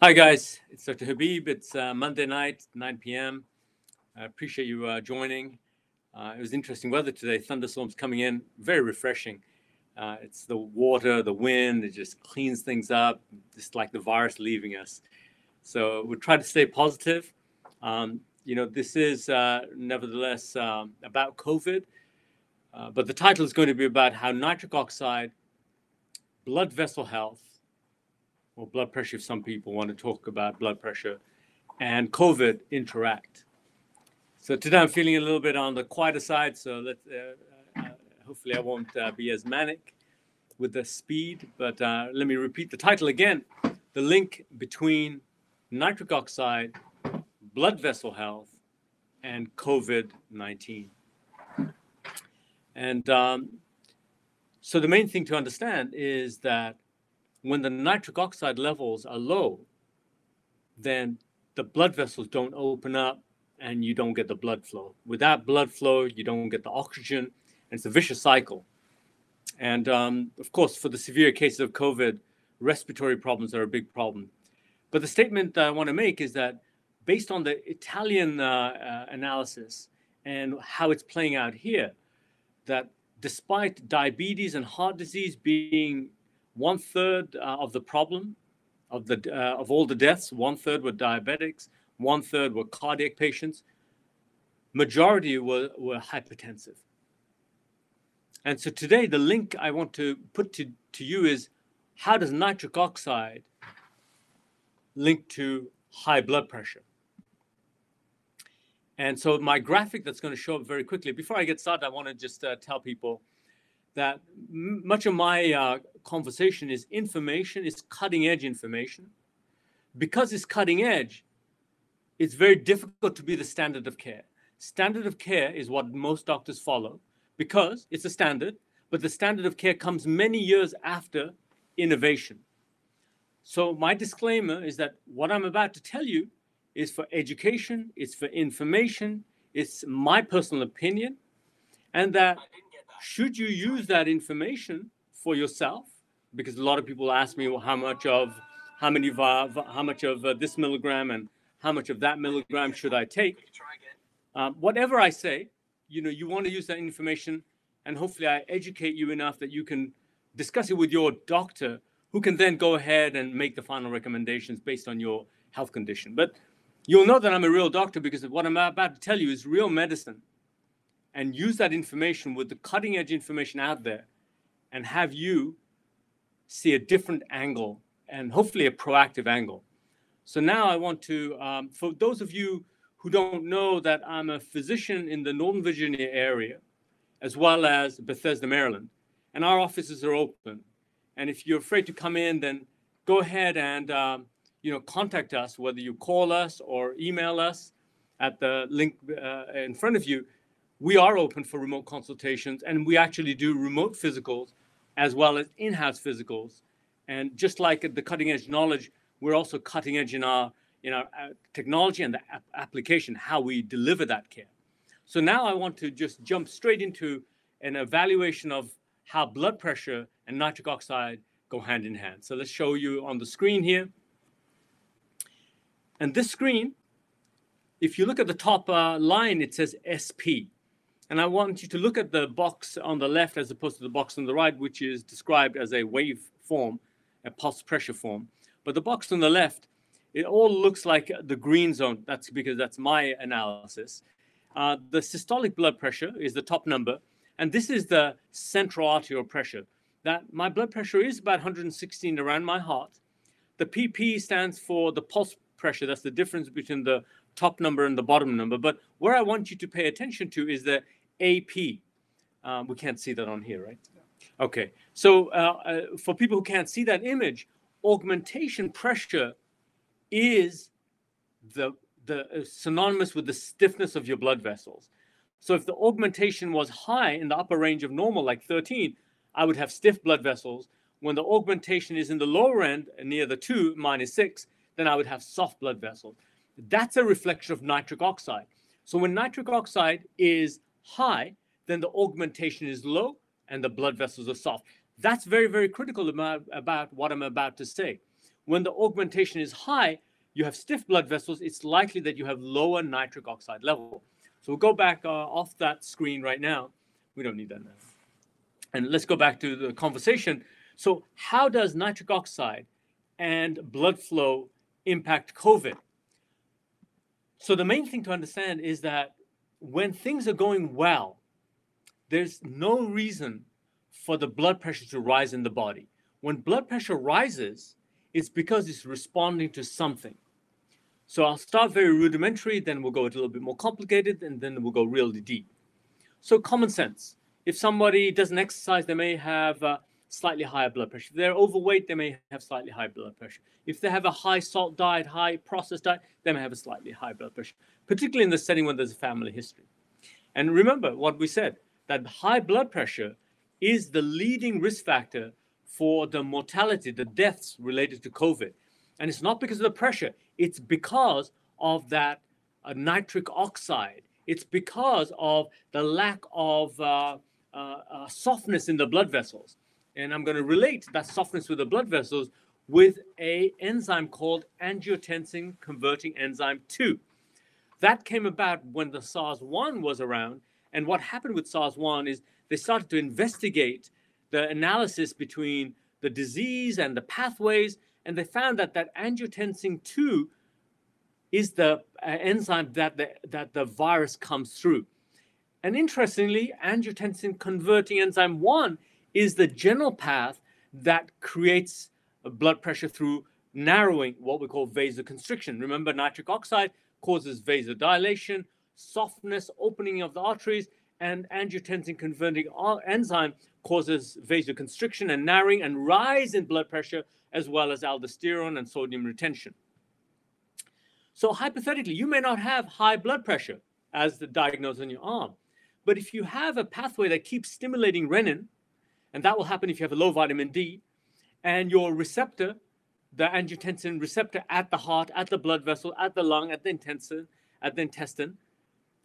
Hi guys, it's Dr. Habib. It's Monday night, 9 p.m. I appreciate you joining. It was interesting weather today, thunderstorms coming in, very refreshing. It's the water, the wind, it just cleans things up, just like the virus leaving us. So we'll try to stay positive. This is nevertheless about COVID, but the title is going to be about how nitric oxide, blood vessel health, or blood pressure if some people want to talk about blood pressure, and COVID interact. So today I'm feeling a little bit on the quieter side, so hopefully I won't be as manic with the speed, but let me repeat the title again. The link between nitric oxide, blood vessel health, and COVID-19. And so the main thing to understand is that when the nitric oxide levels are low, then the blood vessels don't open up and you don't get the blood flow. Without blood flow, you don't get the oxygen, and it's a vicious cycle. And of course, for the severe cases of COVID, respiratory problems are a big problem. But the statement that I want to make is that based on the Italian analysis and how it's playing out here, that despite diabetes and heart disease being 1/3 of the problem of all the deaths, 1/3 were diabetics, 1/3 were cardiac patients, majority were hypertensive. And so today the link I want to put to you is, how does nitric oxide link to high blood pressure? And so my graphic that's going to show up very quickly. Before I get started, I want to just tell people that much of my conversation is information, is cutting edge information. Because it's cutting edge, it's very difficult to be the standard of care. Standard of care is what most doctors follow because it's a standard, but the standard of care comes many years after innovation. So my disclaimer is that what I'm about to tell you is for education, it's for information, it's my personal opinion, and that should you use that information for yourself, because a lot of people ask me, well, how much of this milligram and how much of that milligram should I take? Whatever I say, you want to use that information, and hopefully I educate you enough that you can discuss it with your doctor, who can then go ahead and make the final recommendations based on your health condition. But you'll know that I'm a real doctor because what I'm about to tell you is real medicine. And use that information with the cutting edge information out there and have you see a different angle and hopefully a proactive angle. So now I want to, for those of you who don't know, that I'm a physician in the Northern Virginia area, as well as Bethesda, Maryland, and our offices are open. And if you're afraid to come in, then go ahead and contact us, whether you call us or email us at the link in front of you. We are open for remote consultations, and we actually do remote physicals as well as in-house physicals. And just like the cutting edge knowledge, we're also cutting edge in our technology and the application, how we deliver that care. So now I want to just jump straight into an evaluation of how blood pressure and nitric oxide go hand in hand. So let's show you on the screen here. And this screen, if you look at the top line, it says SP. And I want you to look at the box on the left as opposed to the box on the right, which is described as a wave form, a pulse pressure form. But the box on the left, it all looks like the green zone. That's because that's my analysis. The systolic blood pressure is the top number. And this is the central arterial pressure. That my blood pressure is about 116 around my heart. The PP stands for the pulse pressure. That's the difference between the top number and the bottom number. But where I want you to pay attention to is the AP. We can't see that on here, right? Okay. So for people who can't see that image, augmentation pressure is the synonymous with the stiffness of your blood vessels. So if the augmentation was high in the upper range of normal, like 13, I would have stiff blood vessels. When the augmentation is in the lower end, near the 2, -6, then I would have soft blood vessels. That's a reflection of nitric oxide. So when nitric oxide is high, then the augmentation is low and the blood vessels are soft. That's very, very critical about what I'm about to say. When the augmentation is high, you have stiff blood vessels, it's likely that you have lower nitric oxide level. So we'll go back off that screen right now. We don't need that now. And let's go back to the conversation. So how does nitric oxide and blood flow impact COVID? So the main thing to understand is that when things are going well, there's no reason for the blood pressure to rise in the body. When blood pressure rises, it's because it's responding to something. So I'll start very rudimentary, then we'll go a little bit more complicated, and then we'll go really deep. So common sense. If somebody doesn't exercise, they may have slightly higher blood pressure. If they're overweight, they may have slightly high blood pressure. If they have a high salt diet, high processed diet, they may have a slightly high blood pressure, particularly in the setting when there's a family history. And remember what we said, that high blood pressure is the leading risk factor for the mortality, the deaths related to COVID. And it's not because of the pressure, it's because of that nitric oxide. It's because of the lack of softness in the blood vessels. And I'm going to relate that softness with the blood vessels with an enzyme called angiotensin converting enzyme 2. That came about when the SARS-1 was around. And what happened with SARS-1 is they started to investigate the analysis between the disease and the pathways, and they found that that angiotensin 2 is the enzyme that the virus comes through. And interestingly, angiotensin converting enzyme 1 is the general path that creates blood pressure through narrowing, what we call vasoconstriction. Remember, nitric oxide causes vasodilation, softness, opening of the arteries, and angiotensin converting enzyme causes vasoconstriction and narrowing and rise in blood pressure, as well as aldosterone and sodium retention. So hypothetically, you may not have high blood pressure as the diagnosis on your arm, but if you have a pathway that keeps stimulating renin, and that will happen if you have a low vitamin D, and your receptor, the angiotensin receptor at the heart, at the blood vessel, at the lung, at the intestine,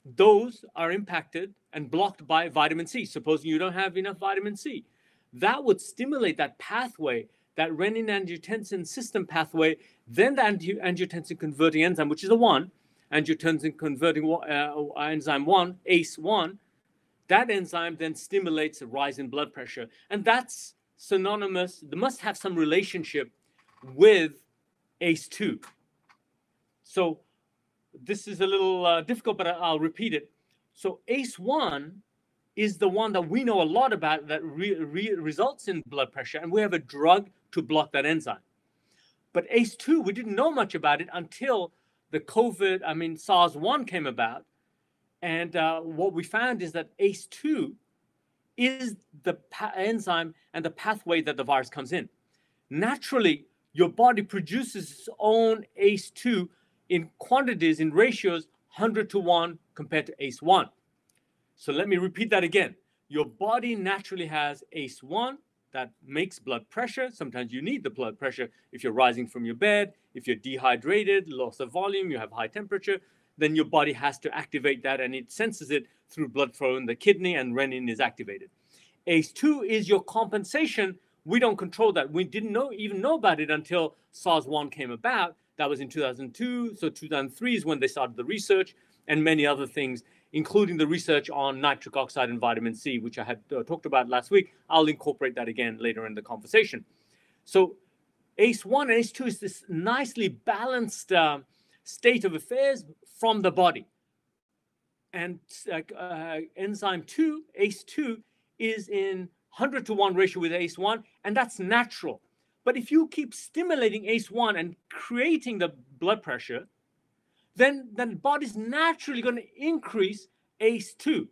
those are impacted and blocked by vitamin C. Supposing you don't have enough vitamin C, that would stimulate that pathway, that renin-angiotensin system pathway, then the angiotensin converting enzyme, which is the one, angiotensin converting enzyme 1, ACE1, that enzyme then stimulates a rise in blood pressure. And that's synonymous, they must have some relationship with ACE2. So this is a little difficult, but I'll repeat it. So ACE1 is the one that we know a lot about that results in blood pressure, and we have a drug to block that enzyme. But ACE2, we didn't know much about it until the SARS-1 came about. And what we found is that ACE2 is the enzyme and the pathway that the virus comes in. Naturally, your body produces its own ACE2 in quantities, in ratios, 100 to 1 compared to ACE1. So let me repeat that again. Your body naturally has ACE1 that makes blood pressure. Sometimes you need the blood pressure if you're rising from your bed, if you're dehydrated, loss of volume, you have high temperature, then your body has to activate that, and it senses it through blood flow in the kidney, and renin is activated. ACE2 is your compensation. We don't control that. We didn't even know about it until SARS-1 came about. That was in 2002. So 2003 is when they started the research, and many other things, including the research on nitric oxide and vitamin C, which I had talked about last week. I'll incorporate that again later in the conversation. So ACE1 and ACE2 is this nicely balanced state of affairs from the body. And enzyme 2, ACE2, is in 100 to 1 ratio with ACE1, and that's natural. But if you keep stimulating ACE1 and creating the blood pressure, then the body's naturally going to increase ACE2.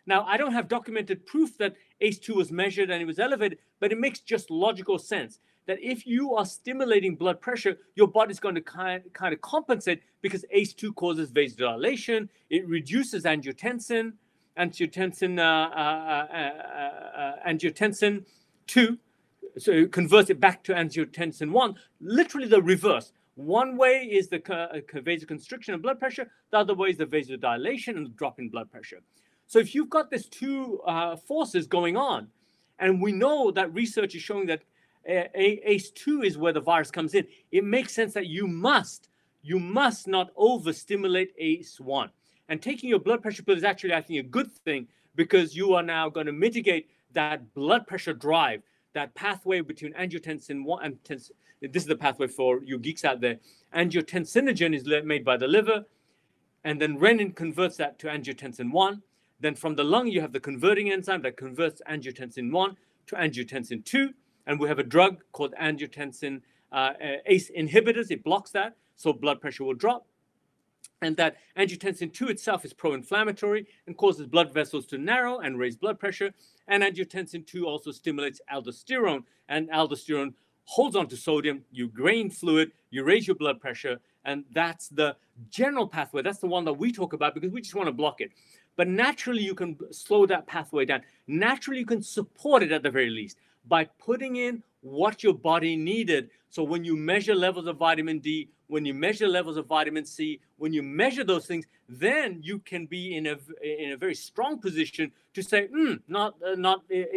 Now, I don't have documented proof that ACE2 was measured and it was elevated, but it makes just logical sense that if you are stimulating blood pressure, your body's going to kind of compensate, because ACE2 causes vasodilation, it reduces angiotensin 2, so it converts it back to angiotensin 1, literally the reverse. One way is the vasoconstriction of blood pressure, the other way is the vasodilation and the drop in blood pressure. So if you've got these two forces going on, and we know that research is showing that ACE2 is where the virus comes in. It makes sense that you must not overstimulate ACE1. And taking your blood pressure pill is actually, I think, a good thing, because you are now going to mitigate that blood pressure drive, that pathway between angiotensin 1 and this is the pathway for you geeks out there. Angiotensinogen is made by the liver, and then renin converts that to angiotensin 1. Then from the lung, you have the converting enzyme that converts angiotensin 1 to angiotensin 2. And we have a drug called angiotensin ACE inhibitors. It blocks that, so blood pressure will drop. And that angiotensin 2 itself is pro-inflammatory and causes blood vessels to narrow and raise blood pressure. And angiotensin 2 also stimulates aldosterone, and aldosterone holds on to sodium. You gain fluid, you raise your blood pressure, and that's the general pathway. That's the one that we talk about because we just want to block it. But naturally, you can slow that pathway down. Naturally, you can support it at the very least by putting in what your body needed. So when you measure levels of vitamin D, when you measure levels of vitamin C, when you measure those things, then you can be in a very strong position to say, not in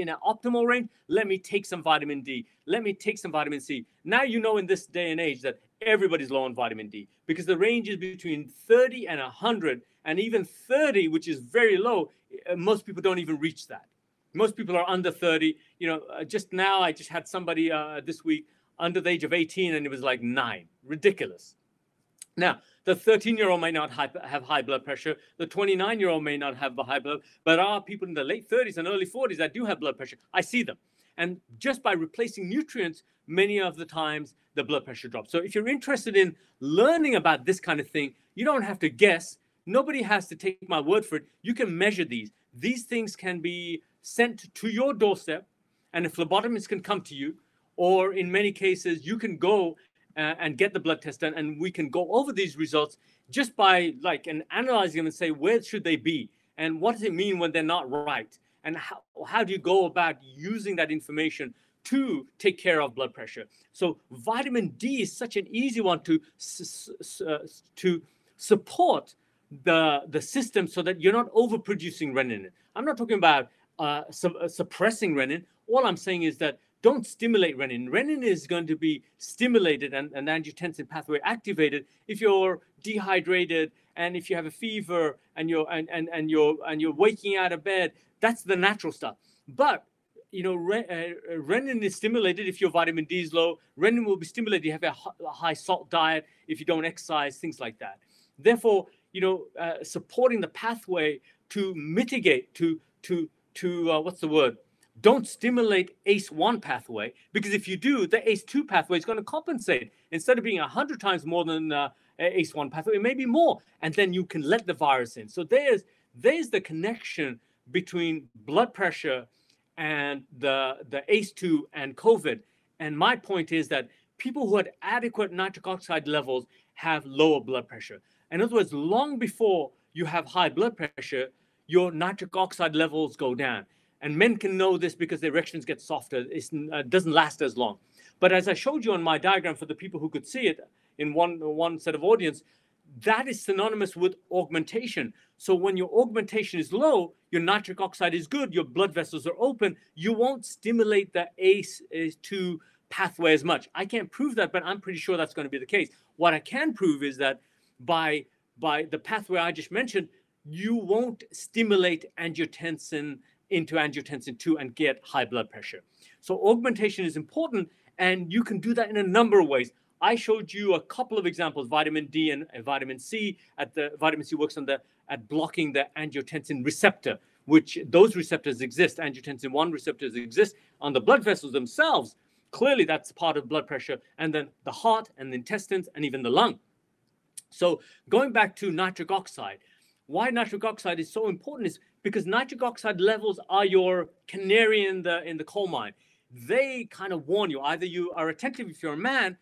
an optimal range. Let me take some vitamin D. Let me take some vitamin C. Now you know in this day and age that everybody's low on vitamin D because the range is between 30 and 100, and even 30, which is very low. Most people don't even reach that. Most people are under 30. You know, just now I just had somebody this week under the age of 18, and it was like 9. Ridiculous. Now, the 13-year-old may not have high blood pressure. The 29-year-old may not have high blood, but there are people in the late 30s and early 40s that do have blood pressure. I see them. And just by replacing nutrients, many of the times the blood pressure drops. So if you're interested in learning about this kind of thing, you don't have to guess. Nobody has to take my word for it. You can measure these. These things can be sent to your doorstep, and a phlebotomist can come to you, or in many cases, you can go and get the blood test done, and we can go over these results just by analyzing them and say, where should they be? And what does it mean when they're not right? And how do you go about using that information to take care of blood pressure? So vitamin D is such an easy one to support the system so that you're not overproducing renin. I'm not talking about suppressing renin. All I'm saying is that don't stimulate renin. Renin is going to be stimulated and angiotensin pathway activated if you're dehydrated and if you have a fever and you're waking out of bed. That's the natural stuff. But renin is stimulated if your vitamin D is low. Renin will be stimulated if you have a high salt diet, if you don't exercise, things like that. Therefore, supporting the pathway to mitigate, don't stimulate ACE1 pathway, because if you do, the ACE2 pathway is going to compensate. Instead of being 100 times more than ACE1 pathway, it may be more, and then you can let the virus in. So there's the connection between blood pressure and the ACE2 and COVID. And my point is that people who had adequate nitric oxide levels have lower blood pressure. In other words, long before you have high blood pressure, your nitric oxide levels go down. And men can know this because their erections get softer. It doesn't last as long. But as I showed you on my diagram for the people who could see it in one set of audience, that is synonymous with augmentation. So when your augmentation is low, your nitric oxide is good, your blood vessels are open, you won't stimulate the ACE2 pathway as much. I can't prove that, but I'm pretty sure that's going to be the case. What I can prove is that by the pathway I just mentioned, you won't stimulate angiotensin into angiotensin 2 and get high blood pressure. So augmentation is important, and you can do that in a number of ways. I showed you a couple of examples, vitamin D and vitamin C. Vitamin C works at blocking the angiotensin receptor, which those receptors exist. Angiotensin 1 receptors exist on the blood vessels themselves. Clearly, that's part of blood pressure, and then the heart and the intestines and even the lung. So going back to nitric oxide, why nitric oxide is so important is because nitric oxide levels are your canary in the coal mine. They kind of warn you. Either you are attentive if you're a man,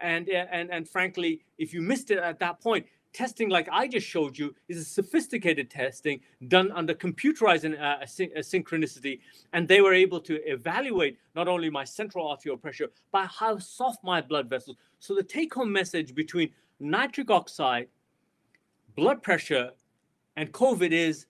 and frankly, if you missed it at that point, testing like I just showed you is a sophisticated testing done under computerized synchronicity, and they were able to evaluate not only my central arterial pressure, but how soft my blood vessels. So the take-home message between nitric oxide, blood pressure, and COVID is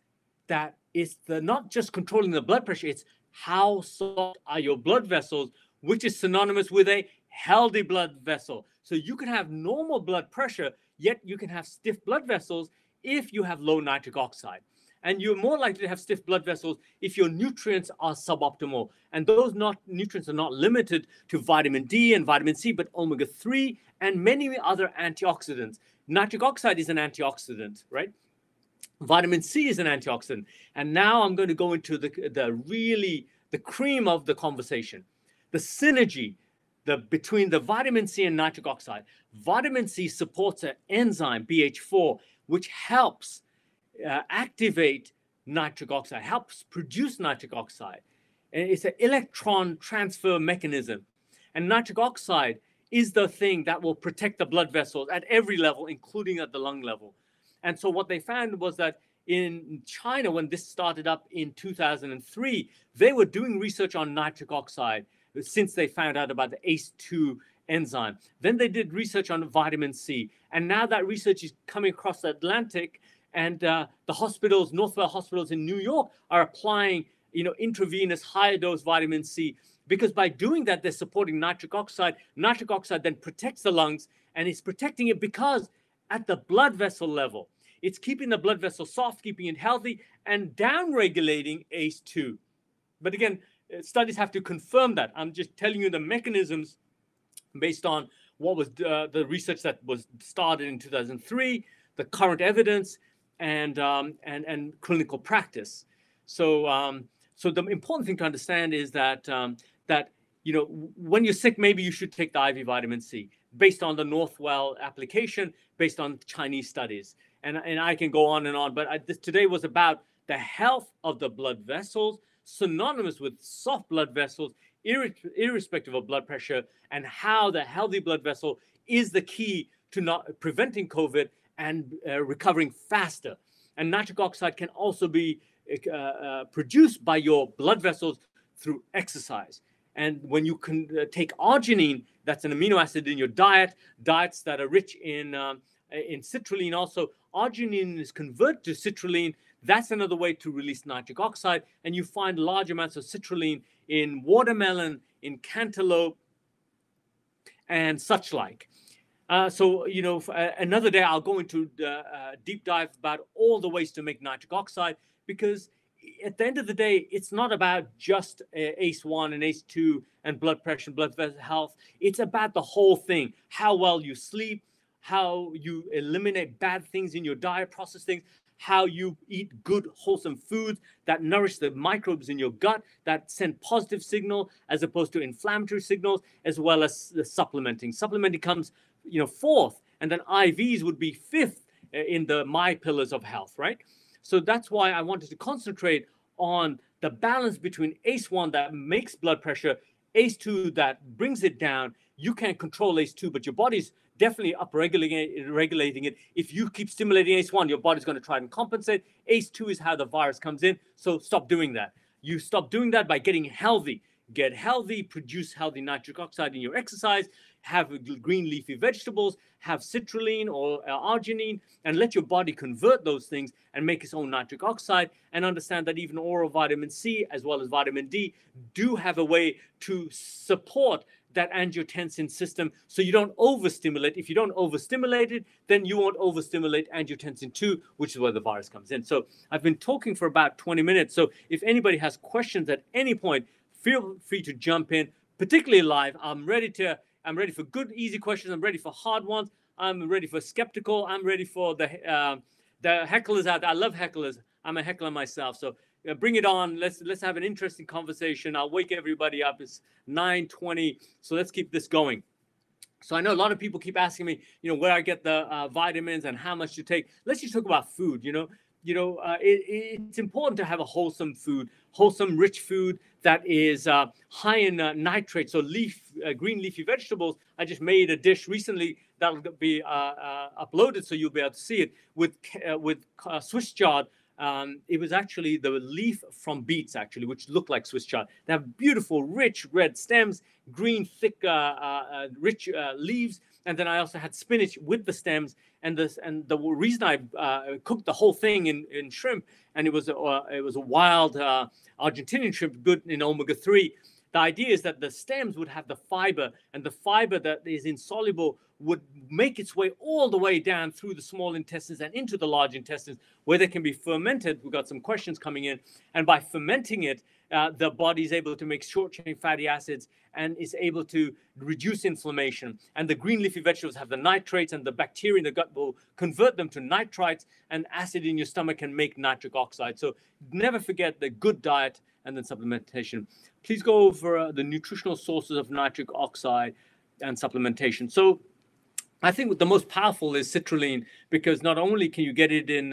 that it's not just controlling the blood pressure, it's how soft are your blood vessels, which is synonymous with a healthy blood vessel. So you can have normal blood pressure, yet you can have stiff blood vessels if you have low nitric oxide. And you're more likely to have stiff blood vessels if your nutrients are suboptimal. And those nutrients are not limited to vitamin D and vitamin C, but omega-3 and many other antioxidants. Nitric oxide is an antioxidant, right? Vitamin C is an antioxidant. And now I'm going to go into the cream of the conversation. The synergy between the vitamin C and nitric oxide. Vitamin C supports an enzyme, BH4, which helps activate nitric oxide, helps produce nitric oxide. And it's an electron transfer mechanism. And nitric oxide is the thing that will protect the blood vessels at every level, including at the lung level. And so what they found was that in China, when this started up in 2003, they were doing research on nitric oxide since they found out about the ACE2 enzyme. Then they did research on vitamin C. And now that research is coming across the Atlantic, and the hospitals, Northwell hospitals in New York, are applying, intravenous higher dose vitamin C, because by doing that, they're supporting nitric oxide. Nitric oxide then protects the lungs, and it's protecting it because at the blood vessel level, it's keeping the blood vessel soft, keeping it healthy, and down-regulating ACE2. But again, studies have to confirm that. I'm just telling you the mechanisms based on what was the research that was started in 2003, the current evidence, and clinical practice. So the important thing to understand is that when you're sick, maybe you should take the IV vitamin C based on the Northwell application, based on Chinese studies. And I can go on and on, but today was about the health of the blood vessels, synonymous with soft blood vessels, irrespective of blood pressure, and how the healthy blood vessel is the key to not preventing COVID and recovering faster. And nitric oxide can also be produced by your blood vessels through exercise. And when you can take arginine, that's an amino acid in your diets that are rich in citrulline also, arginine is converted to citrulline. That's another way to release nitric oxide. And you find large amounts of citrulline in watermelon, in cantaloupe, and such like. Another day I'll go into deep dive about all the ways to make nitric oxide, because at the end of the day, it's not about just ACE1 and ACE2 and blood pressure and blood vessel health. It's about the whole thing, how well you sleep, how you eliminate bad things in your diet, process things, how you eat good, wholesome foods that nourish the microbes in your gut, that send positive signal as opposed to inflammatory signals, as well as the supplementing. Supplementing comes fourth, and then IVs would be fifth in the my pillars of health, right? So that's why I wanted to concentrate on the balance between ACE1 that makes blood pressure, ACE2 that brings it down. You can't control ACE2, but your body's definitely upregulating it. If you keep stimulating ACE1, your body's going to try and compensate. ACE2 is how the virus comes in, so stop doing that. You stop doing that by getting healthy. Get healthy, produce healthy nitric oxide in your exercise, have green leafy vegetables, have citrulline or arginine, and let your body convert those things and make its own nitric oxide, and understand that even oral vitamin C as well as vitamin D do have a way to support that angiotensin system so you don't overstimulate. If you don't overstimulate it, then you won't overstimulate angiotensin 2, which is where the virus comes in. So I've been talking for about 20 minutes. So if anybody has questions at any point, feel free to jump in, particularly live. I'm ready for good, easy questions. I'm ready for hard ones. I'm ready for skeptical. I'm ready for the hecklers out there. I love hecklers. I'm a heckler myself. So bring it on. Let's have an interesting conversation. I'll wake everybody up. It's 9:20. So let's keep this going. So I know a lot of people keep asking me, where I get the vitamins and how much to take. Let's just talk about food. It's important to have a wholesome food, wholesome, rich food that is high in nitrates. So green leafy vegetables. I just made a dish recently that'll be uploaded, so you'll be able to see it with Swiss chard It was actually the leaf from beets, actually, which looked like Swiss chard. They have beautiful, rich red stems, green, thick, rich leaves. And then I also had spinach with the stems. And the reason I cooked the whole thing in shrimp, and it was a wild Argentinian shrimp, good in omega-3. The idea is that the stems would have the fiber, and the fiber that is insoluble would make its way all the way down through the small intestines and into the large intestines, where they can be fermented. We've got some questions coming in. And by fermenting it, the body is able to make short-chain fatty acids and is able to reduce inflammation. And the green leafy vegetables have the nitrates, and the bacteria in the gut will convert them to nitrites, and acid in your stomach can make nitric oxide. So never forget the good diet and then supplementation. Please go over the nutritional sources of nitric oxide and supplementation. So I think the most powerful is citrulline, because not only can you get it in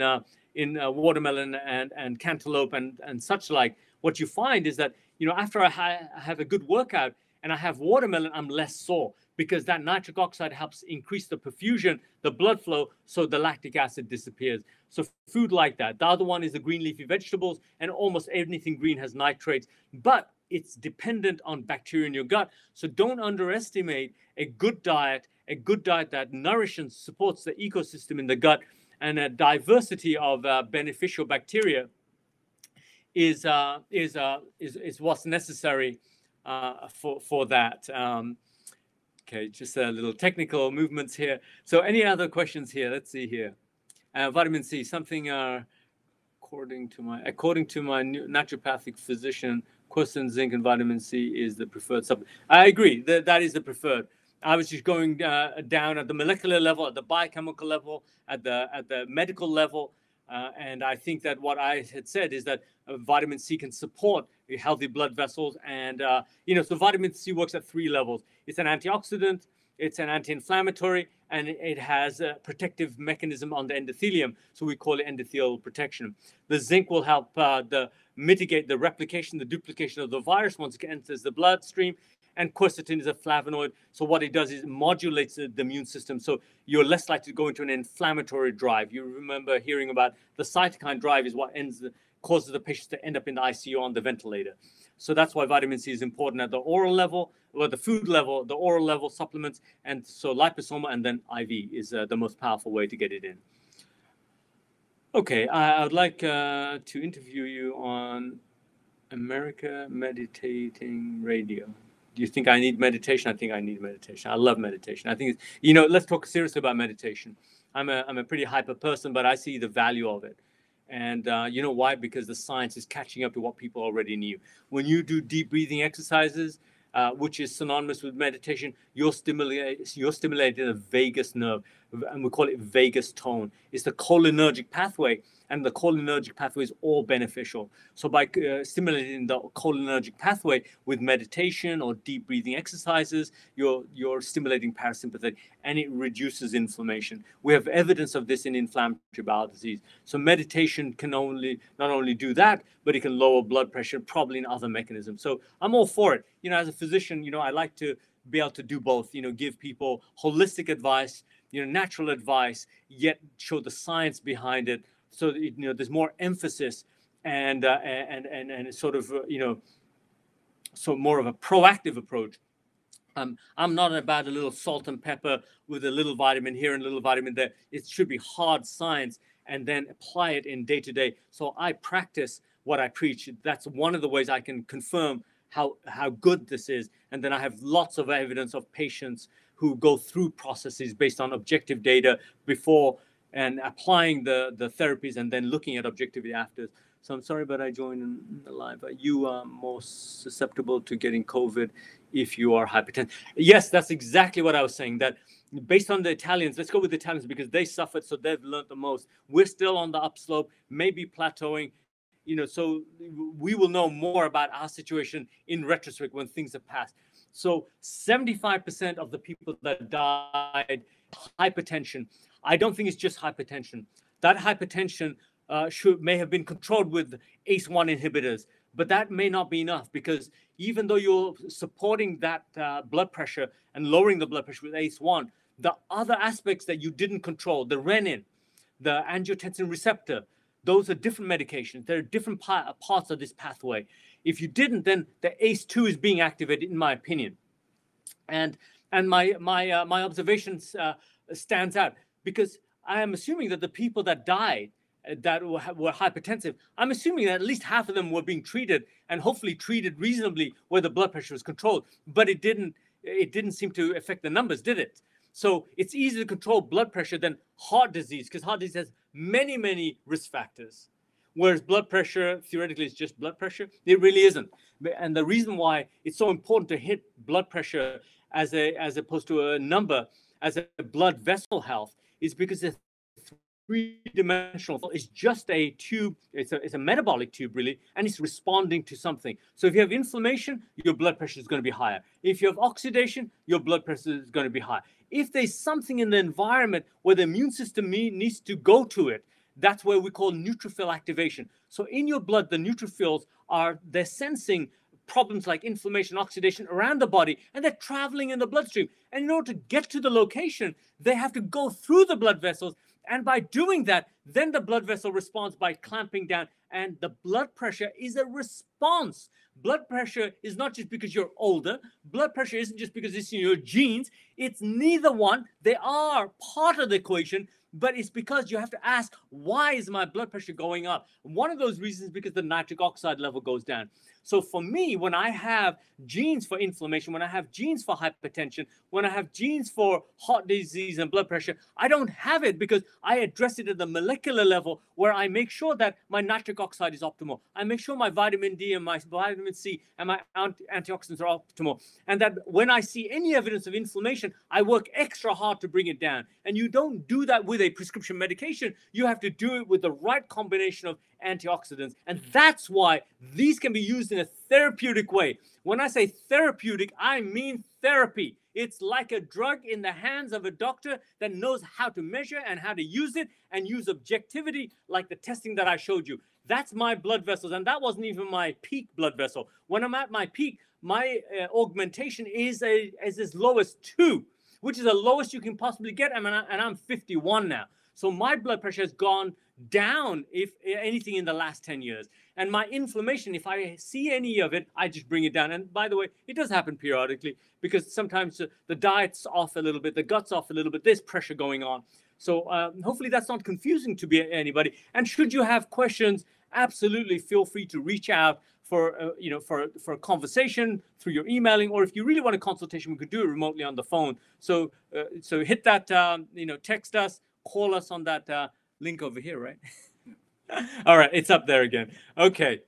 watermelon and cantaloupe and such like, what you find is that, after I have a good workout and I have watermelon, I'm less sore, because that nitric oxide helps increase the perfusion, the blood flow, so the lactic acid disappears. So food like that. The other one is the green leafy vegetables, and almost anything green has nitrates, but it's dependent on bacteria in your gut. So don't underestimate a good diet that nourishes and supports the ecosystem in the gut, and a diversity of beneficial bacteria is what's necessary for that. Okay, just a little technical movements here. So any other questions here? Let's see here. Vitamin C, something according to my naturopathic physician, quercetin, zinc, and vitamin C is the preferred supplement. I agree that is the preferred. I was just going down at the molecular level, at the biochemical level, at the medical level. And I think that what I had said is that vitamin C can support healthy blood vessels. And, so vitamin C works at 3 levels. It's an antioxidant, it's an anti-inflammatory, and it has a protective mechanism on the endothelium. So we call it endothelial protection. The zinc will help mitigate the replication, the duplication of the virus once it enters the bloodstream. And quercetin is a flavonoid. So what it does is it modulates the immune system. So you're less likely to go into an inflammatory drive. You remember hearing about the cytokine drive is what causes the patients to end up in the ICU on the ventilator. So that's why vitamin C is important at the oral level, or the food level, the oral level supplements. And so liposomal and then IV is the most powerful way to get it in. Okay, I would like to interview you on America Meditating Radio. Do you think I need meditation? I think I need meditation. I love meditation. I think, let's talk seriously about meditation. I'm a pretty hyper person, but I see the value of it. And you know why? Because the science is catching up to what people already knew. When you do deep breathing exercises, which is synonymous with meditation, you're stimulating the vagus nerve, and we call it vagus tone. It's the cholinergic pathway, and the cholinergic pathway is all beneficial. So by stimulating the cholinergic pathway with meditation or deep breathing exercises, you're stimulating parasympathetic, and it reduces inflammation. We have evidence of this in inflammatory bowel disease. So meditation can not only do that, but it can lower blood pressure, probably in other mechanisms. So I'm all for it. As a physician, I like to be able to do both, give people holistic advice, natural advice, yet show the science behind it. So that, there's more emphasis and sort of, so more of a proactive approach. I'm not about a little salt and pepper with a little vitamin here and a little vitamin there. It should be hard science and then apply it in day to day. So I practice what I preach. That's one of the ways I can confirm how good this is. And then I have lots of evidence of patients who go through processes based on objective data before and applying the therapies and then looking at objectivity after. So I'm sorry, but I joined in the live. Are you more susceptible to getting COVID if you are hypertensive? Yes, that's exactly what I was saying, that based on the Italians, let's go with the Italians because they suffered, so they've learned the most. We're still on the upslope, maybe plateauing. So we will know more about our situation in retrospect when things have passed. So 75% of the people that died, hypertension. I don't think it's just hypertension. That hypertension may have been controlled with ACE1 inhibitors, but that may not be enough, because even though you're supporting that blood pressure and lowering the blood pressure with ACE1, the other aspects that you didn't control, the renin, the angiotensin receptor, those are different medications. There are different parts of this pathway. If you didn't, then the ACE2 is being activated, in my opinion. And my observations stands out, because I am assuming that the people that died that were hypertensive, I'm assuming that at least half of them were being treated, and hopefully treated reasonably, where the blood pressure was controlled. But it didn't seem to affect the numbers, did it? So it's easier to control blood pressure than heart disease, because heart disease has many, many risk factors. Whereas blood pressure, theoretically, is just blood pressure. It really isn't. And the reason why it's so important to hit blood pressure as opposed to a number, as a blood vessel health, is because it's three-dimensional. It's just a tube. It's a metabolic tube, really, and it's responding to something. So if you have inflammation, your blood pressure is going to be higher. If you have oxidation, your blood pressure is going to be high. If there's something in the environment where the immune system needs to go to it, that's where we call neutrophil activation. So in your blood, the neutrophils they're sensing problems like inflammation, oxidation around the body, and they're traveling in the bloodstream. And in order to get to the location, they have to go through the blood vessels. And by doing that, then the blood vessel responds by clamping down. And the blood pressure is a response. Blood pressure is not just because you're older. Blood pressure isn't just because it's in your genes. It's neither one. They are part of the equation, but it's because you have to ask, why is my blood pressure going up? One of those reasons is because the nitric oxide level goes down. So for me, when I have genes for inflammation, when I have genes for hypertension, when I have genes for heart disease and blood pressure, I don't have it because I address it at the molecular level, where I make sure that my nitric oxide is optimal. I make sure my vitamin D and my vitamin C and my antioxidants are optimal. And that when I see any evidence of inflammation, I work extra hard to bring it down. And you don't do that with a prescription medication. You have to do it with the right combination of antioxidants. And that's why these can be used in a therapeutic way. When I say therapeutic, I mean therapy. It's like a drug in the hands of a doctor that knows how to measure and how to use it, and use objectivity like the testing that I showed you. That's my blood vessels, and that wasn't even my peak blood vessel. When I'm at my peak, my augmentation is as low as 2, which is the lowest you can possibly get, and I'm 51 now. So my blood pressure has gone down, if anything, in the last 10 years. And my inflammation, if I see any of it, I just bring it down. And by the way, it does happen periodically, because sometimes the diet's off a little bit, the gut's off a little bit, there's pressure going on. So hopefully that's not confusing to anybody. And should you have questions, absolutely feel free to reach out for a conversation through your emailing, or if you really want a consultation, we could do it remotely on the phone. So hit that, text us, call us on that link over here, right? All right, it's up there again. Okay.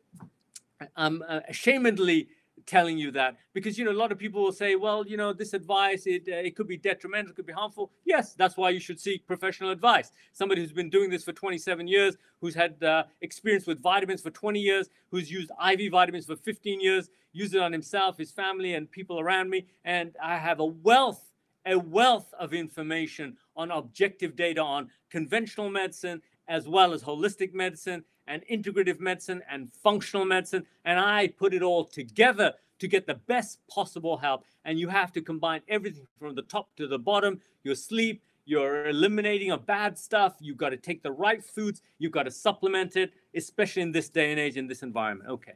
I'm ashamedly telling you that because, a lot of people will say, well, this advice, it could be detrimental, it could be harmful. Yes, that's why you should seek professional advice. Somebody who's been doing this for 27 years, who's had experience with vitamins for 20 years, who's used IV vitamins for 15 years, used it on himself, his family, and people around me. And I have a wealth of information on objective data on conventional medicine, as well as holistic medicine and integrative medicine and functional medicine. And I put it all together to get the best possible help. And you have to combine everything from the top to the bottom: your sleep, your eliminating of bad stuff. You've got to take the right foods. You've got to supplement it, especially in this day and age, in this environment. Okay.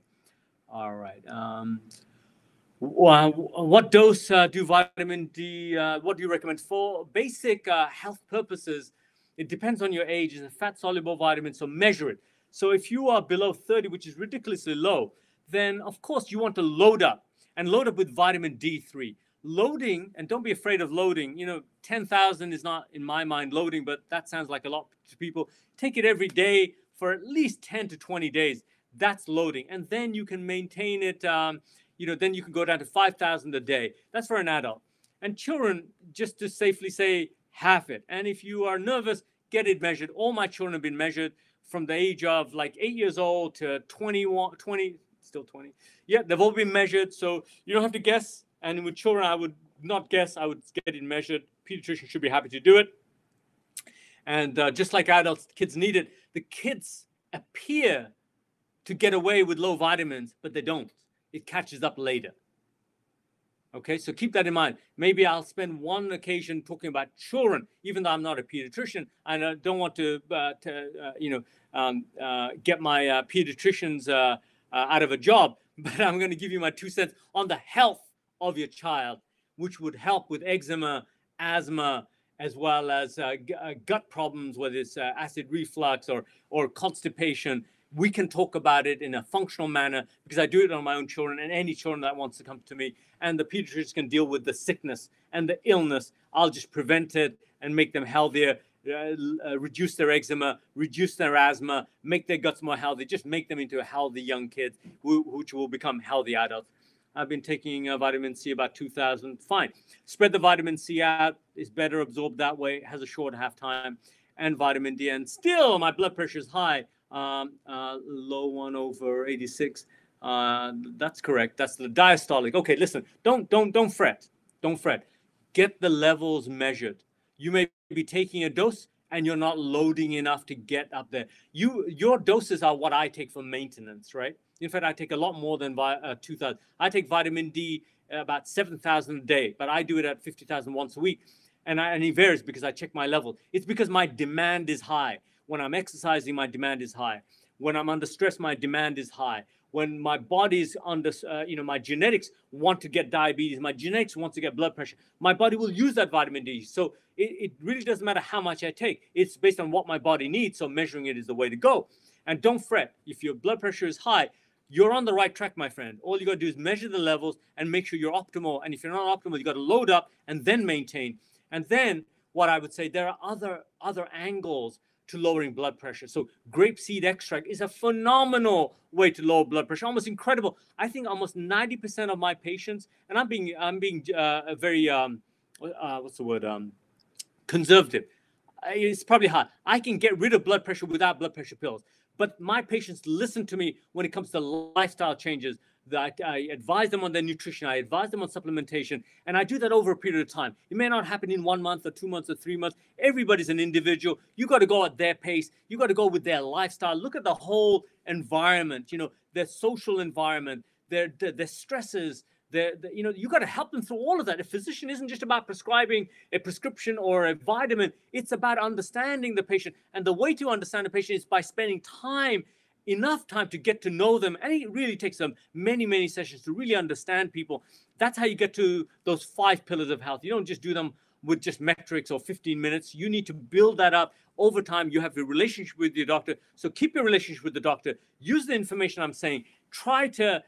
All right. What dose do vitamin D, what do you recommend for basic health purposes? It depends on your age. It's a fat-soluble vitamin, so measure it. So if you are below 30, which is ridiculously low, then of course you want to load up, and load up with vitamin D3. Loading, and don't be afraid of loading. 10,000 is not, in my mind, loading, but that sounds like a lot to people. Take it every day for at least 10 to 20 days. That's loading. And then you can maintain it, then you can go down to 5,000 a day. That's for an adult. And children, just to safely say, half it. And if you are nervous, get it measured. All my children have been measured from the age of like 8 years old to 21, 20, still 20. Yeah, they've all been measured. So you don't have to guess. And with children, I would not guess. I would get it measured. Pediatrician should be happy to do it. And just like adults, kids need it. The kids appear to get away with low vitamins, but they don't. It catches up later. Okay, so keep that in mind. Maybe I'll spend one occasion talking about children, even though I'm not a pediatrician. I don't want to get my pediatricians out of a job, but I'm going to give you my 2 cents on the health of your child, which would help with eczema, asthma, as well as gut problems, whether it's acid reflux or constipation. We can talk about it in a functional manner because I do it on my own children and any children that wants to come to me. And the pediatricians can deal with the sickness and the illness. I'll just prevent it and make them healthier, reduce their eczema, reduce their asthma, make their guts more healthy, just make them into a healthy young kids which will become healthy adults. I've been taking vitamin C, about 2,000. Fine. Spread the vitamin C out. It's better absorbed that way. It has a short half-time. And vitamin D. And still, my blood pressure is high. Low 1/86. That's correct. That's the diastolic. Okay, listen. Don't fret. Don't fret. Get the levels measured. You may be taking a dose and you're not loading enough to get up there. Your doses are what I take for maintenance, right? In fact, I take a lot more than 2,000. I take vitamin D about 7,000 a day, but I do it at 50,000 once a week. And it varies because I check my level. It's because my demand is high. When I'm exercising, my demand is high. When I'm under stress, my demand is high. When my body's under, my genetics want to get diabetes, my genetics want to get blood pressure, my body will use that vitamin D. So it really doesn't matter how much I take. It's based on what my body needs. So measuring it is the way to go. And don't fret. If your blood pressure is high, you're on the right track, my friend. All you got to do is measure the levels and make sure you're optimal. And if you're not optimal, you got to load up and then maintain. And then what I would say, there are other angles to lowering blood pressure. So grapeseed extract is a phenomenal way to lower blood pressure, almost incredible. I think almost 90% of my patients, and I'm being very conservative. It's probably hard. I can get rid of blood pressure without blood pressure pills. But my patients listen to me when it comes to lifestyle changes. That I advise them on their nutrition, I advise them on supplementation, and I do that over a period of time. It may not happen in 1 month or 2 months or 3 months. Everybody's an individual. You got to go at their pace. You got to go with their lifestyle. Look at the whole environment, their social environment, their stresses. You got to help them through all of that. A physician isn't just about prescribing a prescription or a vitamin. It's about understanding the patient. And the way to understand the patient is by spending enough time to get to know them. And it really takes many sessions to really understand people. That's how you get to those 5 pillars of health. You don't just do them with just metrics or 15 minutes. You need to build that up over time. You have a relationship with your doctor. So keep your relationship with the doctor. Use the information I'm saying. Try to,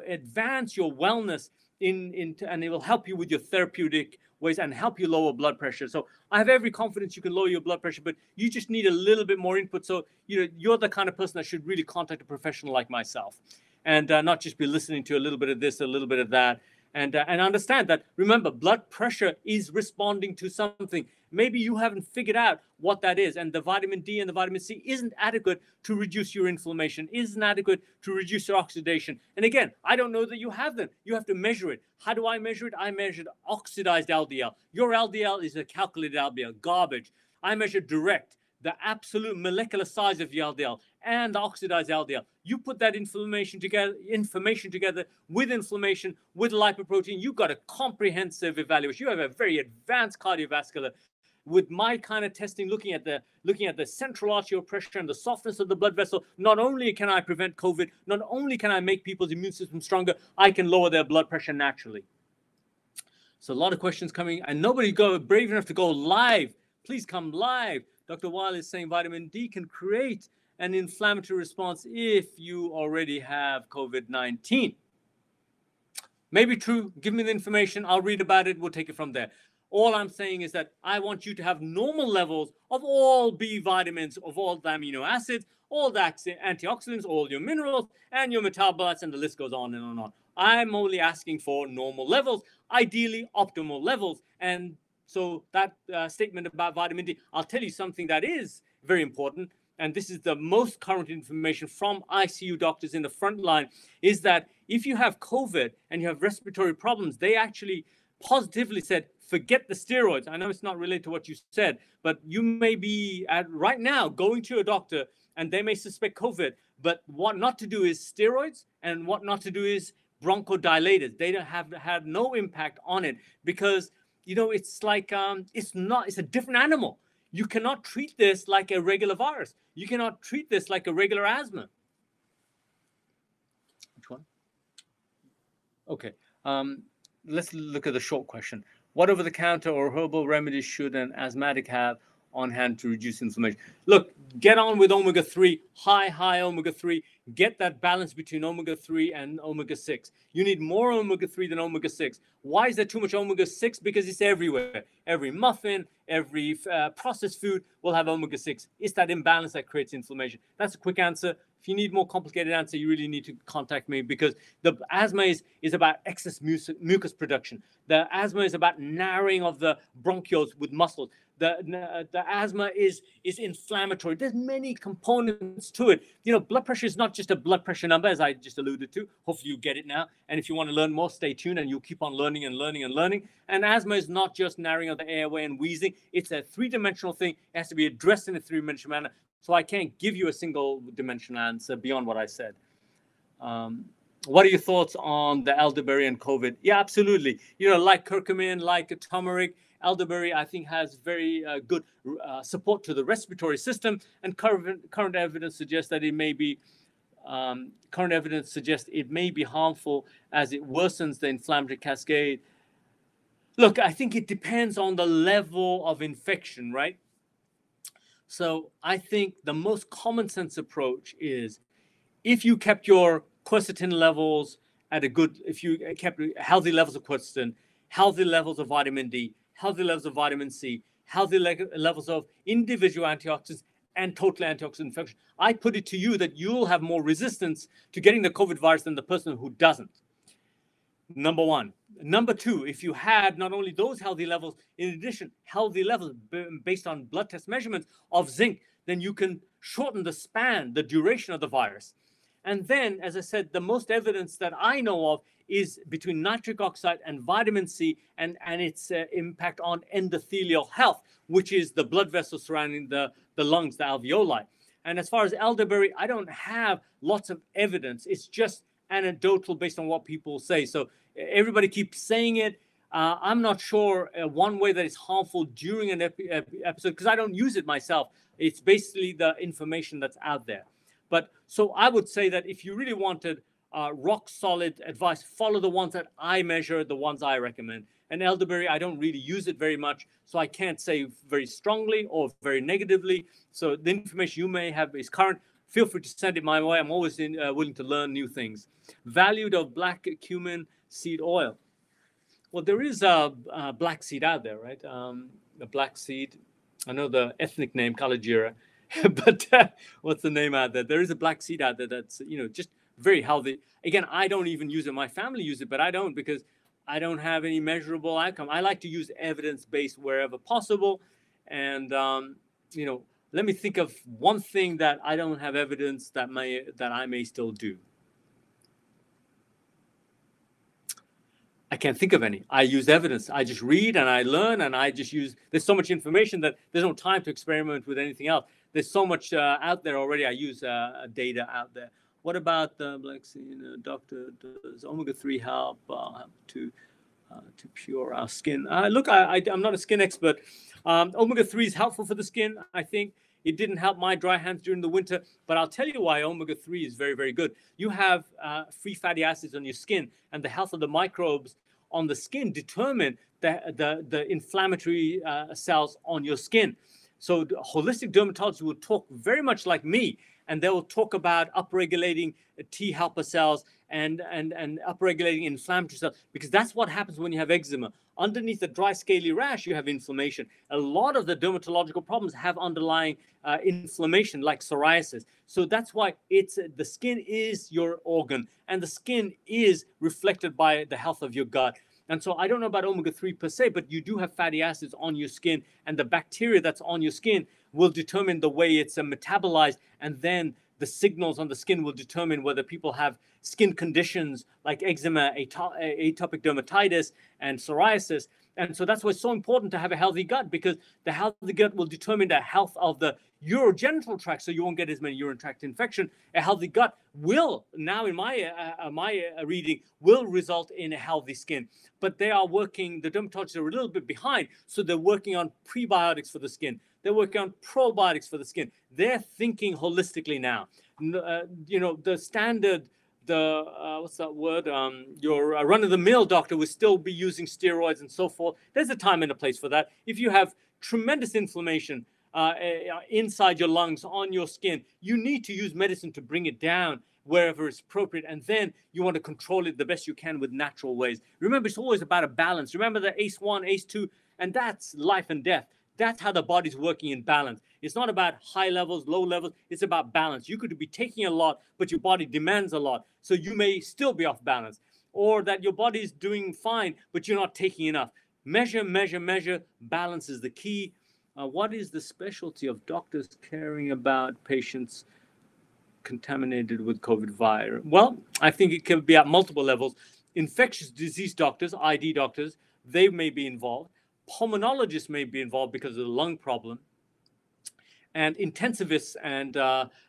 advance your wellness and it will help you with your therapeutic ways and help you lower blood pressure. So I have every confidence you can lower your blood pressure, but you just need a little bit more input. So, you're the kind of person that should really contact a professional like myself and not just be listening to a little bit of this, a little bit of that. And understand that, remember, blood pressure is responding to something. Maybe you haven't figured out what that is. And the vitamin D and the vitamin C isn't adequate to reduce your inflammation, isn't adequate to reduce your oxidation. And again, I don't know that you have them. You have to measure it. How do I measure it? I measured oxidized LDL. Your LDL is a calculated LDL, garbage. I measured direct, the absolute molecular size of your LDL and the oxidized LDL. You put that information together with inflammation, with lipoprotein, you've got a comprehensive evaluation. You have a very advanced cardiovascular. With my kind of testing, looking at the central arterial pressure and the softness of the blood vessel, not only can I prevent COVID, not only can I make people's immune system stronger, I can lower their blood pressure naturally. So a lot of questions coming, and nobody brave enough to go live. Please come live. Dr. Weil is saying vitamin D can create an inflammatory response if you already have COVID-19. Maybe true. Give me the information. I'll read about it. We'll take it from there. All I'm saying is that I want you to have normal levels of all B vitamins, of all the amino acids, all the antioxidants, all your minerals, and your metabolites, and the list goes on and on and on. I'm only asking for normal levels, ideally optimal levels. And so that statement about vitamin D, I'll tell you something that is very important. And this is the most current information from ICU doctors in the front line, is that if you have COVID and you have respiratory problems, they actually positively said, forget the steroids. I know it's not related to what you said, but you may be right now going to a doctor and they may suspect COVID, but what not to do is steroids and what not to do is bronchodilators. They don't have had no impact on it because, you know, it's like, it's a different animal. You cannot treat this like a regular virus. You cannot treat this like a regular asthma. Which one? Okay. Let's look at the short question. What over-the-counter or herbal remedies should an asthmatic have on hand to reduce inflammation? Look, get on with omega-3, high omega-3. Get that balance between omega-3 and omega-6. You need more omega-3 than omega-6. Why is there too much omega-6? Because it's everywhere. Every muffin, every processed food will have omega-6. It's that imbalance that creates inflammation. That's a quick answer. If you need more complicated answer, you really need to contact me, because the asthma is about excess mucus production. The asthma is about narrowing of the bronchioles with muscles. The asthma is inflammatory. There's many components to it. You know, blood pressure is not just a blood pressure number, as I just alluded to. Hopefully you get it now. And if you want to learn more, stay tuned, and you'll keep on learning and learning and learning. And asthma is not just narrowing of the airway and wheezing. It's a three-dimensional thing. It has to be addressed in a three-dimensional manner. So I can't give you a single dimensional answer beyond what I said. What are your thoughts on the elderberry and COVID? Yeah, absolutely. You know, like curcumin, like turmeric, elderberry, I think, has very good support to the respiratory system. And current evidence suggests that it may be harmful as it worsens the inflammatory cascade. Look, I think it depends on the level of infection, right? So I think the most common sense approach is, if you kept your quercetin levels at if you kept healthy levels of quercetin, healthy levels of vitamin D, healthy levels of vitamin C, healthy levels of individual antioxidants and total antioxidant infection, I put it to you that you'll have more resistance to getting the COVID virus than the person who doesn't. Number one. Number two, if you had not only those healthy levels, in addition, healthy levels based on blood test measurements of zinc, then you can shorten the span, the duration of the virus. And then, as I said, the most evidence that I know of is between nitric oxide and vitamin C and its impact on endothelial health, which is the blood vessels surrounding the lungs, the alveoli. And as far as elderberry, I don't have lots of evidence. It's just anecdotal based on what people say. So everybody keeps saying it. I'm not sure one way that it's harmful during an episode, because I don't use it myself. It's basically the information that's out there. But so I would say that if you really wanted rock solid advice, follow the ones that I measure, the ones I recommend. And elderberry, I don't really use it very much, so I can't say very strongly or very negatively. So the information you may have is current. Feel free to send it my way. I'm always willing to learn new things. Valued of black cumin seed oil. Well, there is a black seed out there, right? A black seed. I know the ethnic name, Kalajira, but what's the name out there? There is a black seed out there that's, you know, just very healthy. Again, I don't even use it. My family use it, but I don't, because I don't have any measurable outcome. I like to use evidence-based wherever possible. And, you know, let me think of one thing that I don't have evidence that I may still do. I can't think of any. I use evidence. I just read and I learn, and I just use, there's so much information that there's no time to experiment with anything else. There's so much out there already. I use data out there. What about the black seed? Doctor, does omega-3 help to pure our skin? Look, I'm not a skin expert. Omega-3 is helpful for the skin, I think. It didn't help my dry hands during the winter, but I'll tell you why omega-3 is very, very good. You have free fatty acids on your skin, and the health of the microbes on the skin determine the inflammatory cells on your skin. So holistic dermatology will talk very much like me, and they will talk about upregulating T helper cells and upregulating inflammatory cells, because that's what happens when you have eczema. Underneath the dry scaly rash, you have inflammation. A lot of the dermatological problems have underlying inflammation, like psoriasis. So that's why the skin is your organ, and the skin is reflected by the health of your gut. And so I don't know about omega-3 per se, but you do have fatty acids on your skin, and the bacteria that's on your skin will determine the way it's metabolized, and then the signals on the skin will determine whether people have skin conditions like eczema, atopic dermatitis, and psoriasis. And so that's why it's so important to have a healthy gut, because the healthy gut will determine the health of the urogenital tract, so you won't get as many urinary tract infection. A healthy gut will, now in my reading, will result in a healthy skin. But they are working, the dermatologists are a little bit behind, so they're working on prebiotics for the skin. They're working on probiotics for the skin. They're thinking holistically now. You know, the standard, what's that word? Your run-of-the-mill doctor will still be using steroids and so forth. There's a time and a place for that. If you have tremendous inflammation inside your lungs, on your skin, you need to use medicine to bring it down wherever it's appropriate, and then you want to control it the best you can with natural ways. Remember, it's always about a balance. Remember the ACE1, ACE2, and that's life and death. That's how the body's working in balance. It's not about high levels, low levels. It's about balance. You could be taking a lot, but your body demands a lot. So you may still be off balance. Or that your body is doing fine, but you're not taking enough. Measure, measure, measure. Balance is the key. What is the specialty of doctors caring about patients contaminated with COVID virus? Well, I think it can be at multiple levels. Infectious disease doctors, ID doctors, they may be involved. Pulmonologists may be involved because of the lung problem, and intensivists, and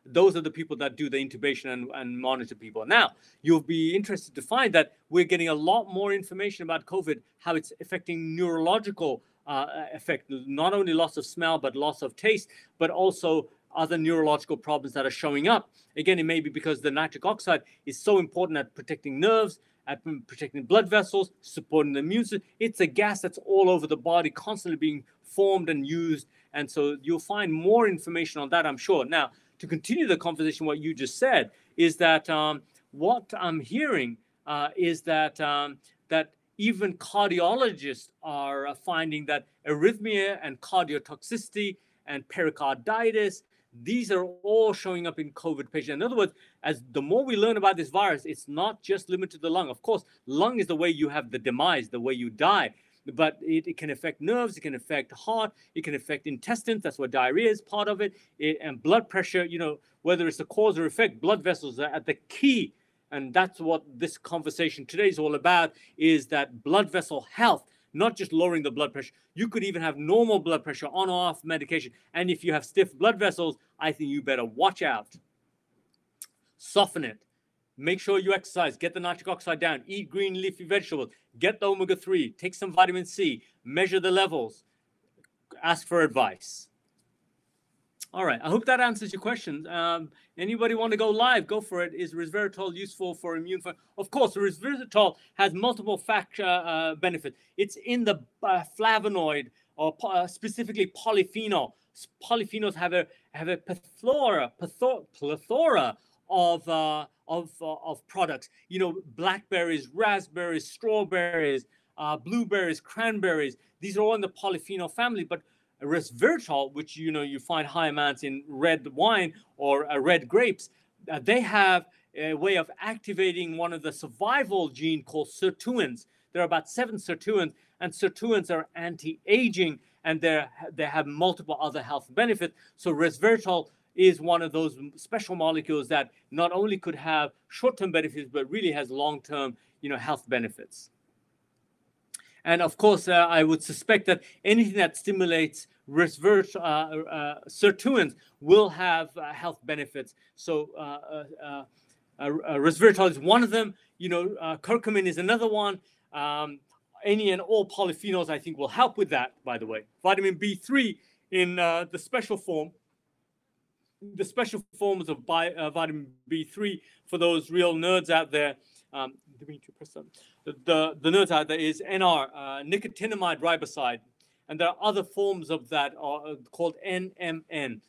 those are the people that do the intubation and monitor people. Now, you'll be interested to find that we're getting a lot more information about COVID, how it's affecting neurological effect, not only loss of smell, but loss of taste, but also other neurological problems that are showing up. Again, it may be because the nitric oxide is so important at protecting nerves, at protecting blood vessels, supporting the immune system. It's a gas that's all over the body, constantly being formed and used. And so you'll find more information on that, I'm sure. Now, to continue the conversation, what you just said is that what I'm hearing is that that even cardiologists are finding that arrhythmia and cardiotoxicity and pericarditis, these are all showing up in COVID patients. In other words, as the more we learn about this virus, it's not just limited to the lung. Of course, lung is the way you have the demise, the way you die. But it can affect nerves, it can affect heart, it can affect intestines. That's what diarrhea is part of it. And blood pressure, you know, whether it's the cause or effect, blood vessels are at the key. And that's what this conversation today is all about, is that blood vessel health, not just lowering the blood pressure. You could even have normal blood pressure on or off medication. And if you have stiff blood vessels, I think you better watch out. Soften it. Make sure you exercise. Get the nitric oxide down. Eat green leafy vegetables. Get the omega-3. Take some vitamin C. Measure the levels. Ask for advice. All right. I hope that answers your questions. Anybody want to go live? Go for it. Is resveratrol useful for immune function? Of course, resveratrol has multiple benefits. It's in the flavonoid, or specifically polyphenol. Polyphenols have a plethora of products. You know, blackberries, raspberries, strawberries, blueberries, cranberries. These are all in the polyphenol family. But resveratrol, which you find high amounts in red wine or red grapes, they have a way of activating one of the survival gene called sirtuins. There are about 7 sirtuins, and sirtuins are anti-aging, and they have multiple other health benefits. So resveratrol is one of those special molecules that not only could have short-term benefits, but really has long-term, health benefits. And of course, I would suspect that anything that stimulates sirtuins will have health benefits. So resveratrol is one of them. Curcumin is another one. Any and all polyphenols, I think, will help with that, by the way. Vitamin B3 in the special form. The special forms of vitamin B3 for those real nerds out there. The nerds out there is NR, nicotinamide riboside, and there are other forms of that called NMN.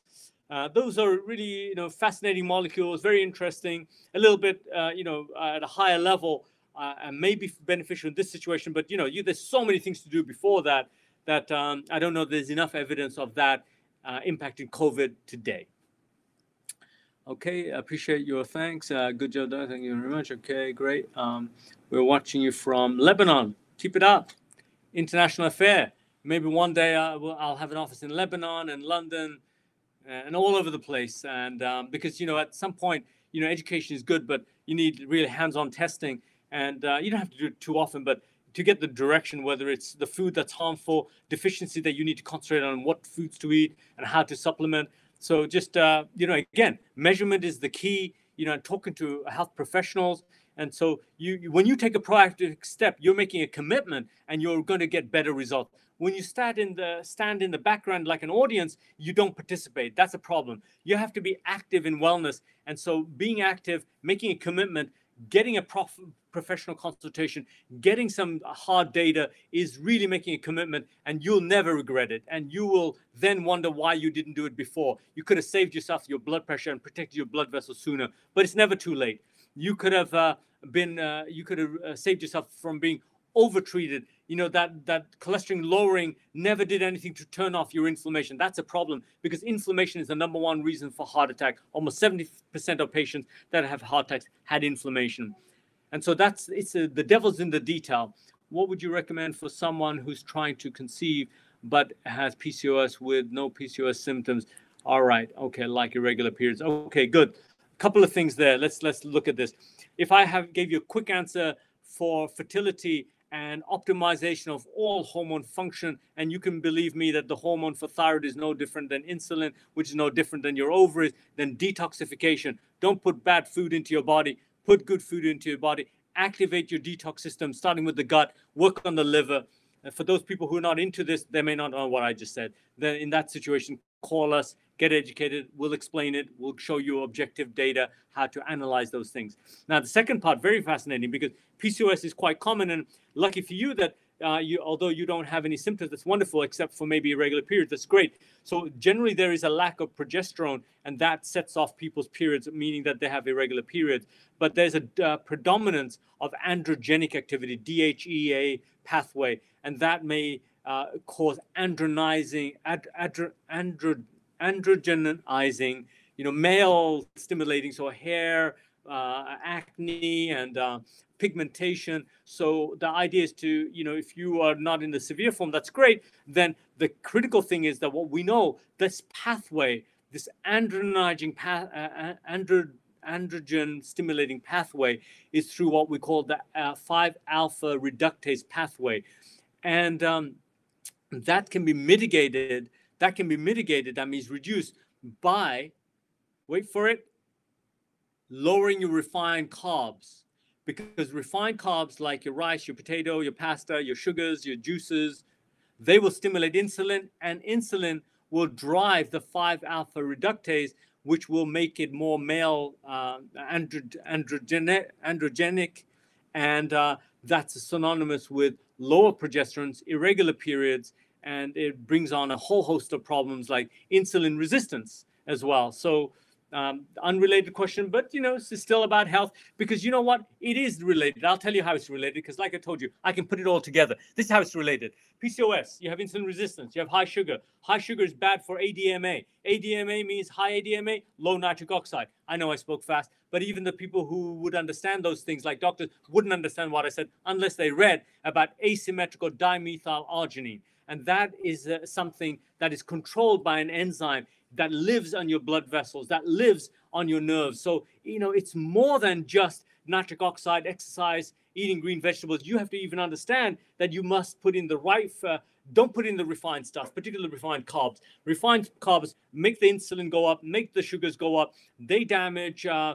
Those are really fascinating molecules, very interesting, a little bit at a higher level, and maybe beneficial in this situation. But there's so many things to do before that I don't know if there's enough evidence of that impacting COVID today. Okay, appreciate your thanks. Good job done. Thank you very much. Okay, great. We're watching you from Lebanon. Keep it up. International affair. Maybe one day I'll have an office in Lebanon and London and all over the place. And because, at some point, education is good, but you need really hands-on testing. And you don't have to do it too often, but to get the direction, whether it's the food that's harmful, deficiency that you need to concentrate on, what foods to eat and how to supplement. So just, again, measurement is the key, talking to health professionals. And so when you take a proactive step, you're making a commitment and you're going to get better results. When you stand in the background like an audience, you don't participate. That's a problem. You have to be active in wellness. And so being active, making a commitment, getting a professional consultation, getting some hard data is really making a commitment, and you'll never regret it. And you will then wonder why you didn't do it before. You could have saved yourself your blood pressure and protected your blood vessels sooner, but it's never too late. You could have saved yourself from being overtreated. That cholesterol lowering never did anything to turn off your inflammation. That's a problem, because inflammation is the number one reason for heart attack. Almost 70% of patients that have heart attacks had inflammation. And so the devil's in the detail. What would you recommend for someone who's trying to conceive but has PCOS with no PCOS symptoms? All right, okay, like irregular periods. Okay, good. Couple of things there. Let's look at this. If I gave you a quick answer for fertility and optimization of all hormone function, and you can believe me that the hormone for thyroid is no different than insulin, which is no different than your ovaries, then detoxification. Don't put bad food into your body. Put good food into your body. Activate your detox system, starting with the gut. Work on the liver. For those people who are not into this, they may not know what I just said. Then in that situation, call us, get educated. We'll explain it. We'll show you objective data, how to analyze those things. Now, the second part, very fascinating, because PCOS is quite common, and lucky for you that although you don't have any symptoms, that's wonderful, except for maybe irregular periods. That's great. So generally, there is a lack of progesterone, and that sets off people's periods, meaning that they have irregular periods. But there's a predominance of androgenic activity, DHEA pathway, and that may cause androgenizing, male stimulating, so hair, acne, and pigmentation. So the idea is to, if you are not in the severe form, that's great. Then the critical thing is that what we know, this pathway, this androgen stimulating pathway, is through what we call the 5-alpha reductase pathway. And that can be mitigated. That means reduced by, wait for it, lowering your refined carbs. Because refined carbs like your rice, your potato, your pasta, your sugars, your juices, they will stimulate insulin, and insulin will drive the 5-alpha reductase, which will make it more male androgenic, and that's synonymous with lower progesterones, irregular periods, and it brings on a whole host of problems like insulin resistance as well. So unrelated question, but it's still about health, because you know what? It is related. I'll tell you how it's related, because like I told you, I can put it all together. This is how it's related. PCOS, you have insulin resistance, you have high sugar. High sugar is bad for ADMA. ADMA means high ADMA, low nitric oxide. I know I spoke fast, but even the people who would understand those things, like doctors, wouldn't understand what I said unless they read about asymmetrical dimethyl arginine. And that is something that is controlled by an enzyme that lives on your blood vessels, that lives on your nerves. So, it's more than just nitric oxide, exercise, eating green vegetables. You have to even understand that you must put in the right, don't put in the refined stuff, particularly refined carbs. Refined carbs make the insulin go up, make the sugars go up. They damage they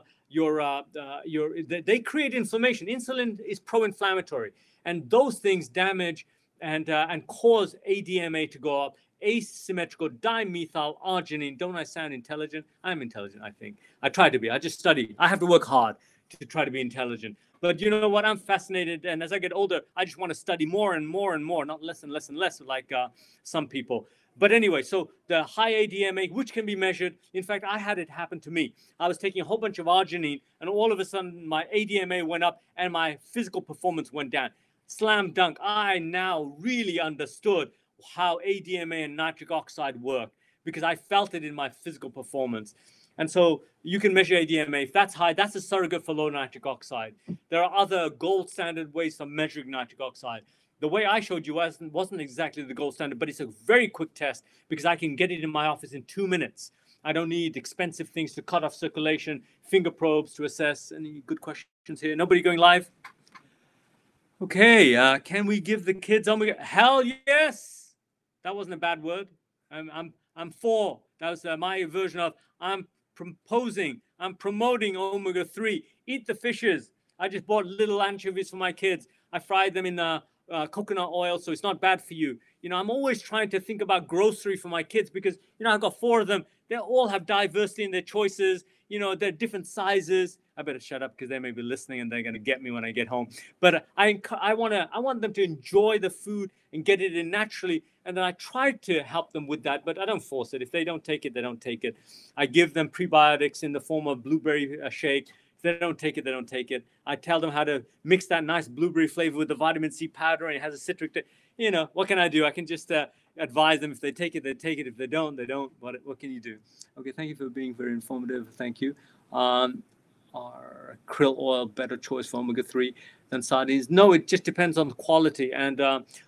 create inflammation. Insulin is pro-inflammatory, and those things damage and cause ADMA to go up. Asymmetrical dimethyl arginine. Don't I sound intelligent? I'm intelligent, I think. I try to be. I just study. I have to work hard to try to be intelligent. But you know what? I'm fascinated. And as I get older, I just want to study more and more and more, not less and less and less like some people. But anyway, so the high ADMA, which can be measured. In fact, I had it happen to me. I was taking a whole bunch of arginine, and all of a sudden my ADMA went up and my physical performance went down. Slam dunk. I now really understood how ADMA and nitric oxide work, because I felt it in my physical performance. And so you can measure ADMA. If that's high, that's a surrogate for low nitric oxide. There are other gold standard ways of measuring nitric oxide. The way I showed you wasn't exactly the gold standard, but it's a very quick test, because I can get it in my office in 2 minutes. I don't need expensive things to cut off circulation, finger probes to assess. Any good questions here? Nobody going live? Okay, can we give the kids omega? Hell yes. That wasn't a bad word. I'm for. That was my version of I'm promoting omega-3. Eat the fishes. I just bought little anchovies for my kids. I fried them in coconut oil, so it's not bad for you. You know, I'm always trying to think about grocery for my kids because, you know, I've got 4 of them. They all have diversity in their choices. You know, they're different sizes. I better shut up because they may be listening and they're going to get me when I get home. But I want them to enjoy the food and get it in naturally. And then I try to help them with that, but I don't force it. If they don't take it, they don't take it. I give them prebiotics in the form of blueberry shake. If they don't take it, they don't take it. I tell them how to mix that nice blueberry flavor with the vitamin C powder, and it has a citric. You know, what can I do? I can just advise them. If they take it, they take it. If they don't, they don't. What can you do? Okay, thank you for being very informative. Thank you. Are krill oil better choice for omega-3 than sardines? No, it just depends on the quality. And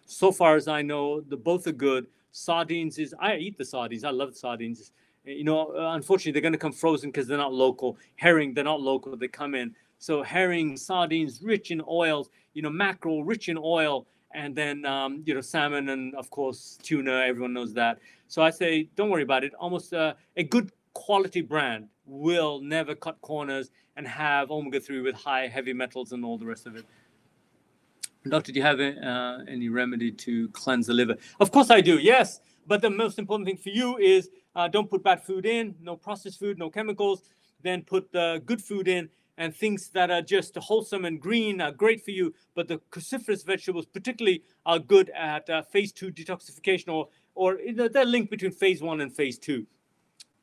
so far as I know, both are good. Sardines I eat the sardines. I love sardines. You know, unfortunately, they're going to come frozen because they're not local. Herring, they're not local. They come in. So herring, sardines, rich in oils. You know, mackerel, rich in oil. And then, you know, salmon and, of course, tuna. Everyone knows that. So I say, don't worry about it. Almost a good quality brand will never cut corners and have omega-3 with high heavy metals and all the rest of it. Doctor, do you have any remedy to cleanse the liver? Of course I do, yes. But the most important thing for you is don't put bad food in, no processed food, no chemicals. Then put the good food in, and things that are just wholesome and green are great for you. But the cruciferous vegetables particularly are good at phase 2 detoxification, or you know, they're linked between phase 1 and phase 2.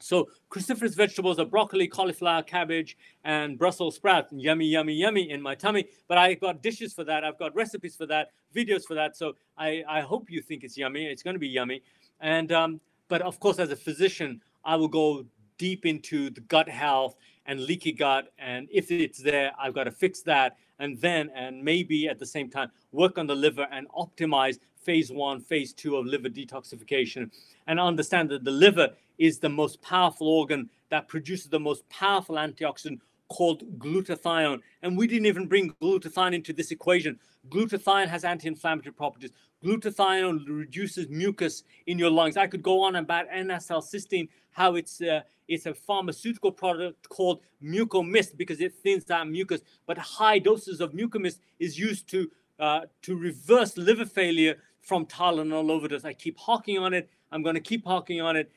So cruciferous vegetables are broccoli, cauliflower, cabbage, and Brussels sprouts. Yummy, yummy, yummy in my tummy. But I've got dishes for that. I've got recipes for that, videos for that. So I hope you think it's yummy. It's going to be yummy. And but of course, as a physician, I will go deep into the gut health and leaky gut. And if it's there, I've got to fix that. And maybe at the same time, work on the liver and optimize phase 1, phase 2 of liver detoxification. And understand that the liver is the most powerful organ that produces the most powerful antioxidant called glutathione. And we didn't even bring glutathione into this equation. Glutathione has anti-inflammatory properties. Glutathione reduces mucus in your lungs. I could go on about N-acetylcysteine, how it's a pharmaceutical product called mucomist because it thins that mucus. But high doses of mucomist is used to reverse liver failure from Tylenol overdose. I keep harking on it. I'm going to keep harking on it.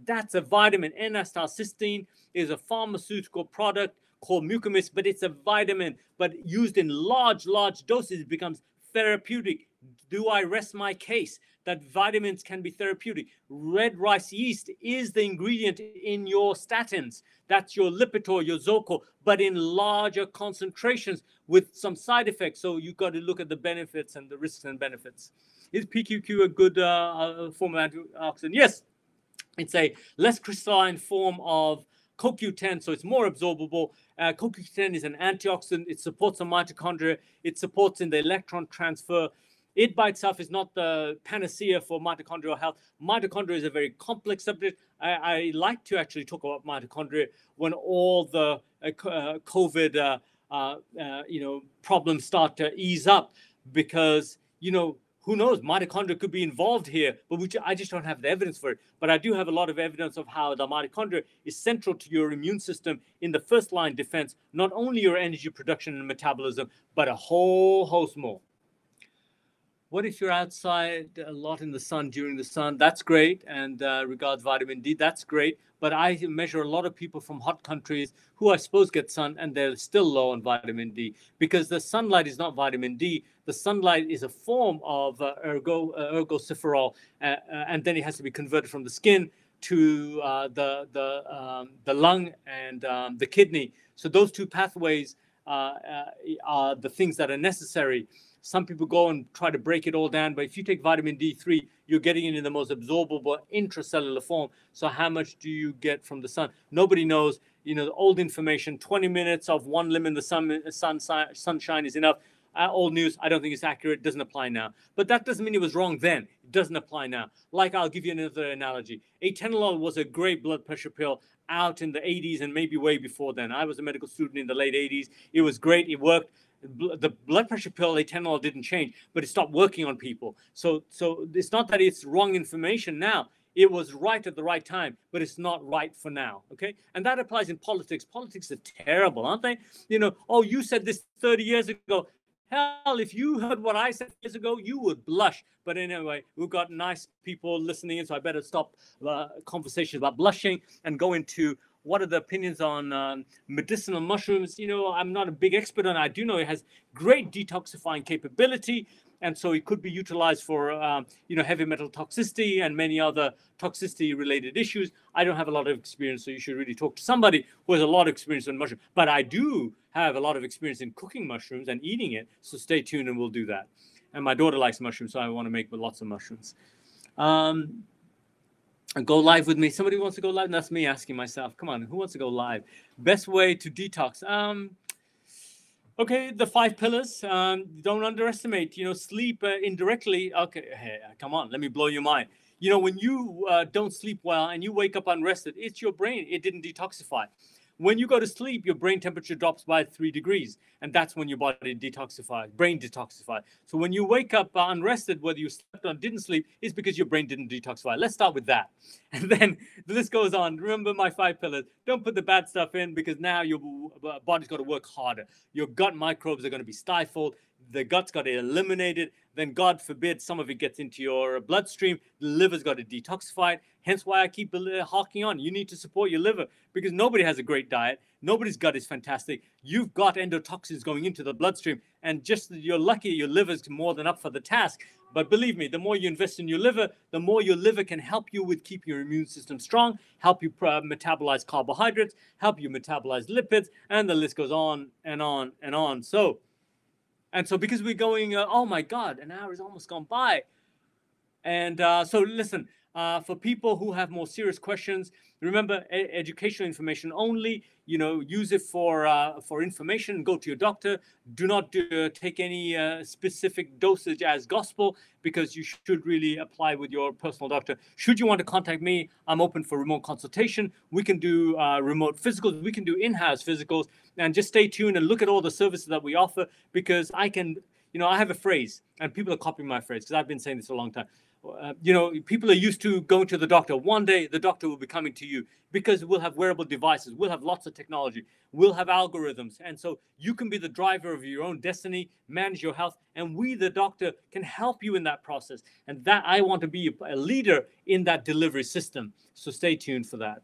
That's a vitamin. N-acetylcysteine is a pharmaceutical product called mucomist, but it's a vitamin. But used in large doses, it becomes therapeutic. Do I rest my case that vitamins can be therapeutic? Red rice yeast is the ingredient in your statins. That's your Lipitor, your Zocor, but in larger concentrations with some side effects. So you've got to look at the benefits and the risks and benefits. Is PQQ a good form of antioxidant? Yes. It's a less crystalline form of CoQ10, so it's more absorbable. CoQ10 is an antioxidant. It supports the mitochondria. It supports in the electron transfer. It by itself is not the panacea for mitochondrial health. Mitochondria is a very complex subject. I like to actually talk about mitochondria when all the COVID problems start to ease up, because who knows, mitochondria could be involved here, but I just don't have the evidence for it. But I do have a lot of evidence of how the mitochondria is central to your immune system in the first line defense, not only your energy production and metabolism, but a whole host more. What if you're outside a lot in the sun during the sun? That's great. And regards vitamin D, that's great. But I measure a lot of people from hot countries who I suppose get sun, and they're still low on vitamin D, because the sunlight is not vitamin D. The sunlight is a form of ergocifferol, and then it has to be converted from the skin to the lung and the kidney. So those two pathways are the things that are necessary. Some people go and try to break it all down, but if you take vitamin D3, you're getting it in the most absorbable intracellular form. So how much do you get from the sun? Nobody knows. The old information, 20 minutes of one limb in the sunshine is enough. Old news, I don't think it's accurate, doesn't apply now. But that doesn't mean it was wrong then. It doesn't apply now. Like, I'll give you another analogy. Atenolol was a great blood pressure pill out in the 80s and maybe way before then. I was a medical student in the late 80s. It was great. It worked. The blood pressure pill, atenolol, didn't change, but it stopped working on people. So it's not that it's wrong information now. It was right at the right time, but it's not right for now, okay? And that applies in politics. Politics are terrible, aren't they? You know, oh, you said this 30 years ago. Hell, if you heard what I said years ago, you would blush. But anyway, we've got nice people listening in, so I better stop conversations about blushing and go into what are the opinions on medicinal mushrooms. You know, I'm not a big expert on it. I do know it has great detoxifying capability. And so it could be utilized for, you know, heavy metal toxicity and many other toxicity-related issues. I don't have a lot of experience, so you should really talk to somebody who has a lot of experience on mushrooms. But I do have a lot of experience in cooking mushrooms and eating it, so stay tuned and we'll do that. And my daughter likes mushrooms, so I want to make lots of mushrooms. Go live with me. Somebody wants to go live? That's me asking myself. Come on, who wants to go live? Best way to detox? Okay, the 5 pillars. Don't underestimate, you know, sleep indirectly. Okay, hey, come on, let me blow your mind. You know, when you don't sleep well and you wake up unrested, it's your brain. It didn't detoxify. When you go to sleep, your brain temperature drops by 3 degrees, and that's when your body detoxifies, brain detoxifies. So when you wake up unrested, whether you slept or didn't sleep, it's because your brain didn't detoxify. Let's start with that. And then the list goes on. Remember my 5 pillars. Don't put the bad stuff in, because now your body's got to work harder. Your gut microbes are going to be stifled. The gut's got to eliminate it. Then, God forbid, some of it gets into your bloodstream. The liver's got to detoxify it. Hence why I keep harking on. You need to support your liver, because nobody has a great diet. Nobody's gut is fantastic. You've got endotoxins going into the bloodstream, and just you're lucky your liver's more than up for the task. But believe me, the more you invest in your liver, the more your liver can help you with keeping your immune system strong, help you metabolize carbohydrates, help you metabolize lipids, and the list goes on and on and on. So because we're going, oh my God, an hour has almost gone by. And so listen, for people who have more serious questions, remember, educational information only. You know, use it for information. Go to your doctor. Do not take any specific dosage as gospel, because you should really apply with your personal doctor. Should you want to contact me, I'm open for remote consultation. We can do remote physicals. We can do in-house physicals. And just stay tuned and look at all the services that we offer, because I can, you know, I have a phrase, and people are copying my phrase, because I've been saying this for a long time. You know, people are used to going to the doctor. One day, the doctor will be coming to you, because we'll have wearable devices. We'll have lots of technology. We'll have algorithms. And so you can be the driver of your own destiny, manage your health, and we, the doctor, can help you in that process. And that I want to be a leader in that delivery system. So stay tuned for that.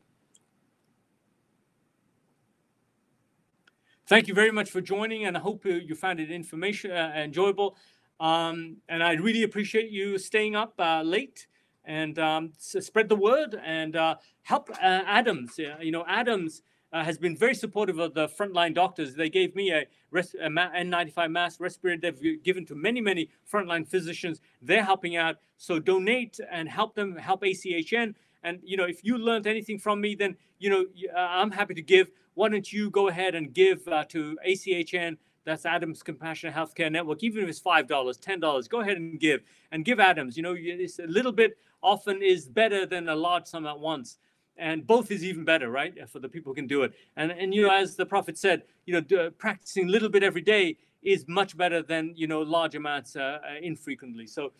Thank you very much for joining, and I hope you found it enjoyable. And I really appreciate you staying up late, and spread the word, and help Adams. You know, Adams has been very supportive of the frontline doctors. They gave me a N95 mask, respirator. They've given to many, many frontline physicians. They're helping out. So donate and help them, help ACHN. And, you know, if you learned anything from me, then, you know, I'm happy to give. Why don't you go ahead and give to ACHN? That's Adams Compassionate Healthcare Network. Even if it's $5, $10, go ahead and give. And give Adams. You know, it's a little bit often is better than a large sum at once. And both is even better, right? For the people who can do it. And you know, as the Prophet said, you know, practicing a little bit every day is much better than, you know, large amounts infrequently. So,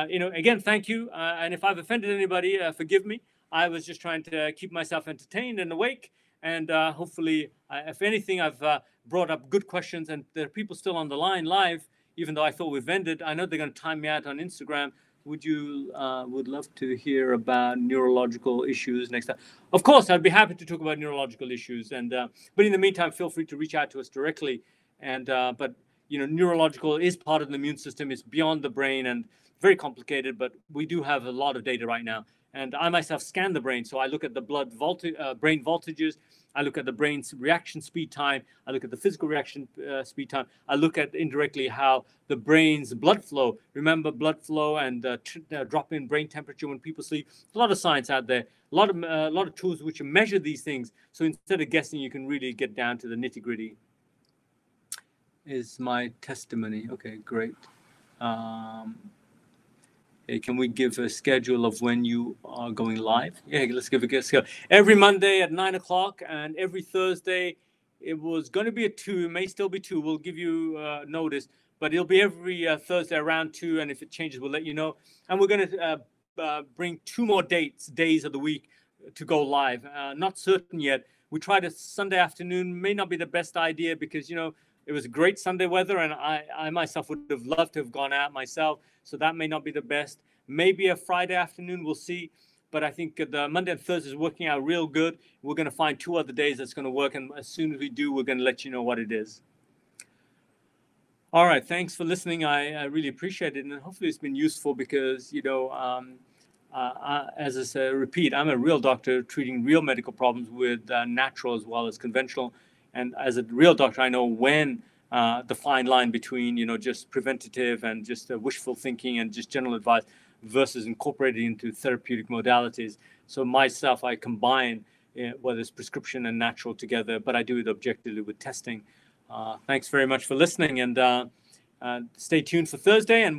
you know, again, thank you. And if I've offended anybody, forgive me. I was just trying to keep myself entertained and awake. And hopefully, if anything, I've brought up good questions. And there are people still on the line live, even though I thought we've ended. I know they're going to time me out on Instagram. Would love to hear about neurological issues next time. Of course, I'd be happy to talk about neurological issues. And but in the meantime, feel free to reach out to us directly. And but you know, neurological is part of the immune system. It's beyond the brain and very complicated. But we do have a lot of data right now. And I myself scan the brain, so I look at the brain voltages. I look at the brain's reaction speed time. I look at the physical reaction speed time. I look at indirectly how the brain's blood flow. Remember blood flow and drop in brain temperature when people sleep. There's a lot of science out there. A lot of tools which measure these things. So instead of guessing, you can really get down to the nitty gritty. Is my testimony okay? Great. Hey, can we give a schedule of when you are going live? Yeah, let's give a schedule. Every Monday at 9 o'clock and every Thursday, it was going to be at 2. It may still be 2. We'll give you notice, but it'll be every Thursday around 2. And if it changes, we'll let you know. And we're going to bring 2 more days of the week to go live. Not certain yet. We tried a Sunday afternoon. May not be the best idea because, you know, it was great Sunday weather, and I myself would have loved to have gone out myself. So that may not be the best. Maybe a Friday afternoon, we'll see. But I think the Monday and Thursday is working out real good. We're going to find 2 other days that's going to work. And as soon as we do, we're going to let you know what it is. All right. Thanks for listening. I really appreciate it. And hopefully it's been useful because, you know, as I say, repeat, I'm a real doctor treating real medical problems with natural as well as conventional. And as a real doctor, I know when the fine line between, you know, just preventative and just wishful thinking and just general advice versus incorporating into therapeutic modalities. So myself, I combine whether it's prescription and natural together, but I do it objectively with testing. Thanks very much for listening, and stay tuned for Thursday. And